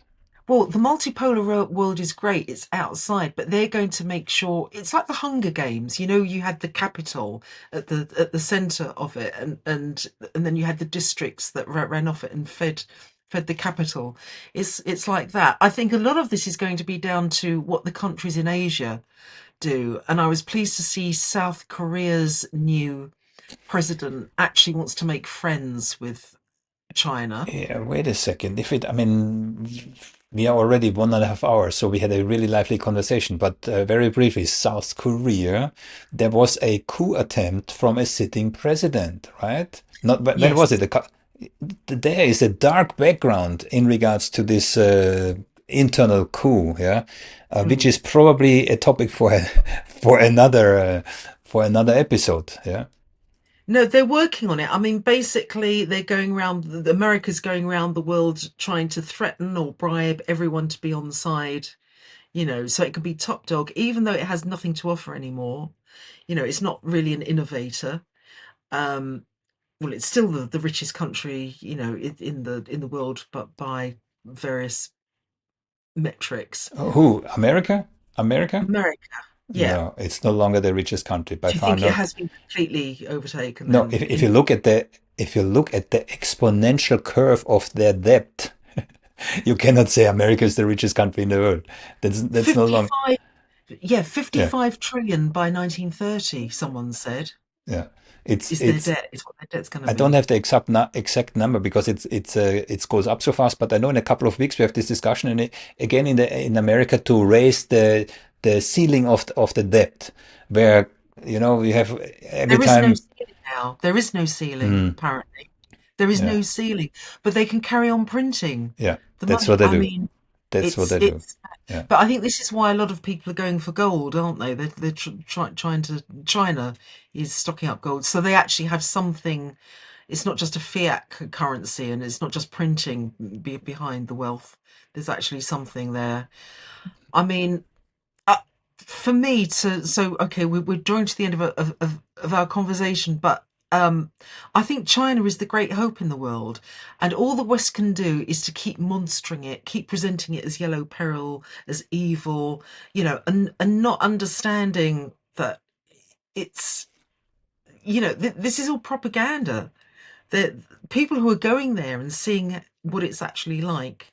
Well, the multipolar world is great. It's outside, but they're going to make sure it's like the Hunger Games. You know, you had the capital at the center of it, and then you had the districts that ran off it and fed the capital. It's like that. I think a lot of this is going to be down to what the countries in Asia do, and I was pleased to see South Korea's new president actually wants to make friends with China. Yeah, wait a second. I mean, we are already 1.5 hours, so we had a really lively conversation. But very briefly, South Korea, there was a coup attempt from a sitting president, right? Not when was it? Yes. There is a dark background in regards to this internal coup, yeah, which Mm. is probably a topic for for for another episode, yeah. No, they're working on it. I mean, basically, they're going around, America's going around the world trying to threaten or bribe everyone to be on side, so it can be top dog, even though it has nothing to offer anymore. It's not really an innovator. Um, well, it's still the richest country, in the world, but by various metrics. Who? America? America? America, yeah. No, it's no longer the richest country by Do you far. think it Not. has been completely overtaken No, then? if you look at the exponential curve of their debt, you cannot say America is the richest country in the world. That's no longer. 55 Yeah, Yeah, 55 trillion by 1930, someone said, yeah. It's is their it's. debt, is what their debt's going to I don't be. have the exact number because it goes up so fast. But I know in a couple of weeks we have this discussion, and again in America to raise the ceiling of the debt, where we have every There is no time. ceiling now. There is no ceiling, Hmm, apparently. There is yeah, no ceiling, but they can carry on printing yeah. the That's money. what they I do. mean, That's what it's they do. it's. Yeah. But I think this is why a lot of people are going for gold, aren't they? They're trying to. China is stocking up gold, so they actually have something. It's not just a fiat currency, and it's not just printing behind the wealth. There's actually something there. I mean, uh, for me to so okay, we're drawing to the end of our conversation, but I think China is the great hope in the world, and all the West can do is to keep monstering it, keep presenting it as yellow peril, as evil, and not understanding that it's this is all propaganda. The people who are going there and seeing what it's actually like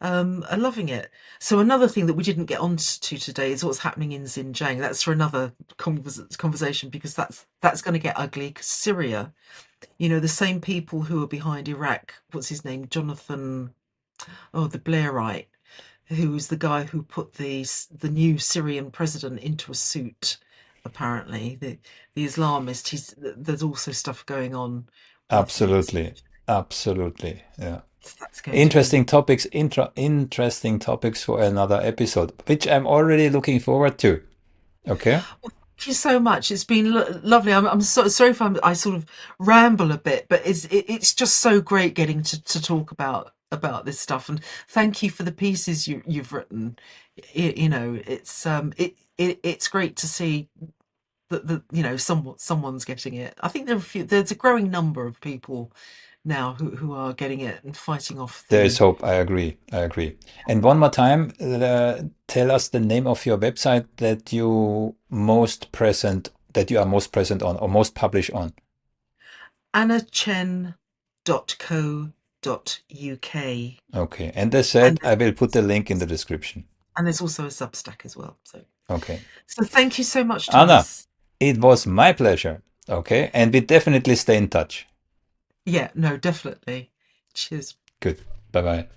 are loving it. So another thing that we didn't get onto today is what's happening in Xinjiang. That's for another conversation because that's going to get ugly. Because Syria, the same people who are behind Iraq. What's his name? Jonathan. Oh, the Blairite, who's the guy who put the new Syrian president into a suit. Apparently, the Islamist. There's also stuff going on with his. Absolutely. Absolutely. Yeah. That's going to be. Interesting topics for another episode, which I'm already looking forward to. Okay. Thank you so much. It's been lovely. I'm sorry if I sort of ramble a bit, but it's just so great getting to talk about this stuff. And thank you for the pieces you've written. It's great to see that someone's getting it. I think there's a growing number of people now who are getting it and fighting off There is the. hope. I agree. I agree. And one more time, tell us the name of your website that you are most present on or most published on. AnnaChen.co.uk. Okay. And as said, And I will put the link in the description. there's also a Substack as well. Okay. So thank you so much, Anna, Thomas. it was my pleasure. Okay. And we definitely stay in touch. Yeah, no, definitely. Cheers. Good. Bye bye.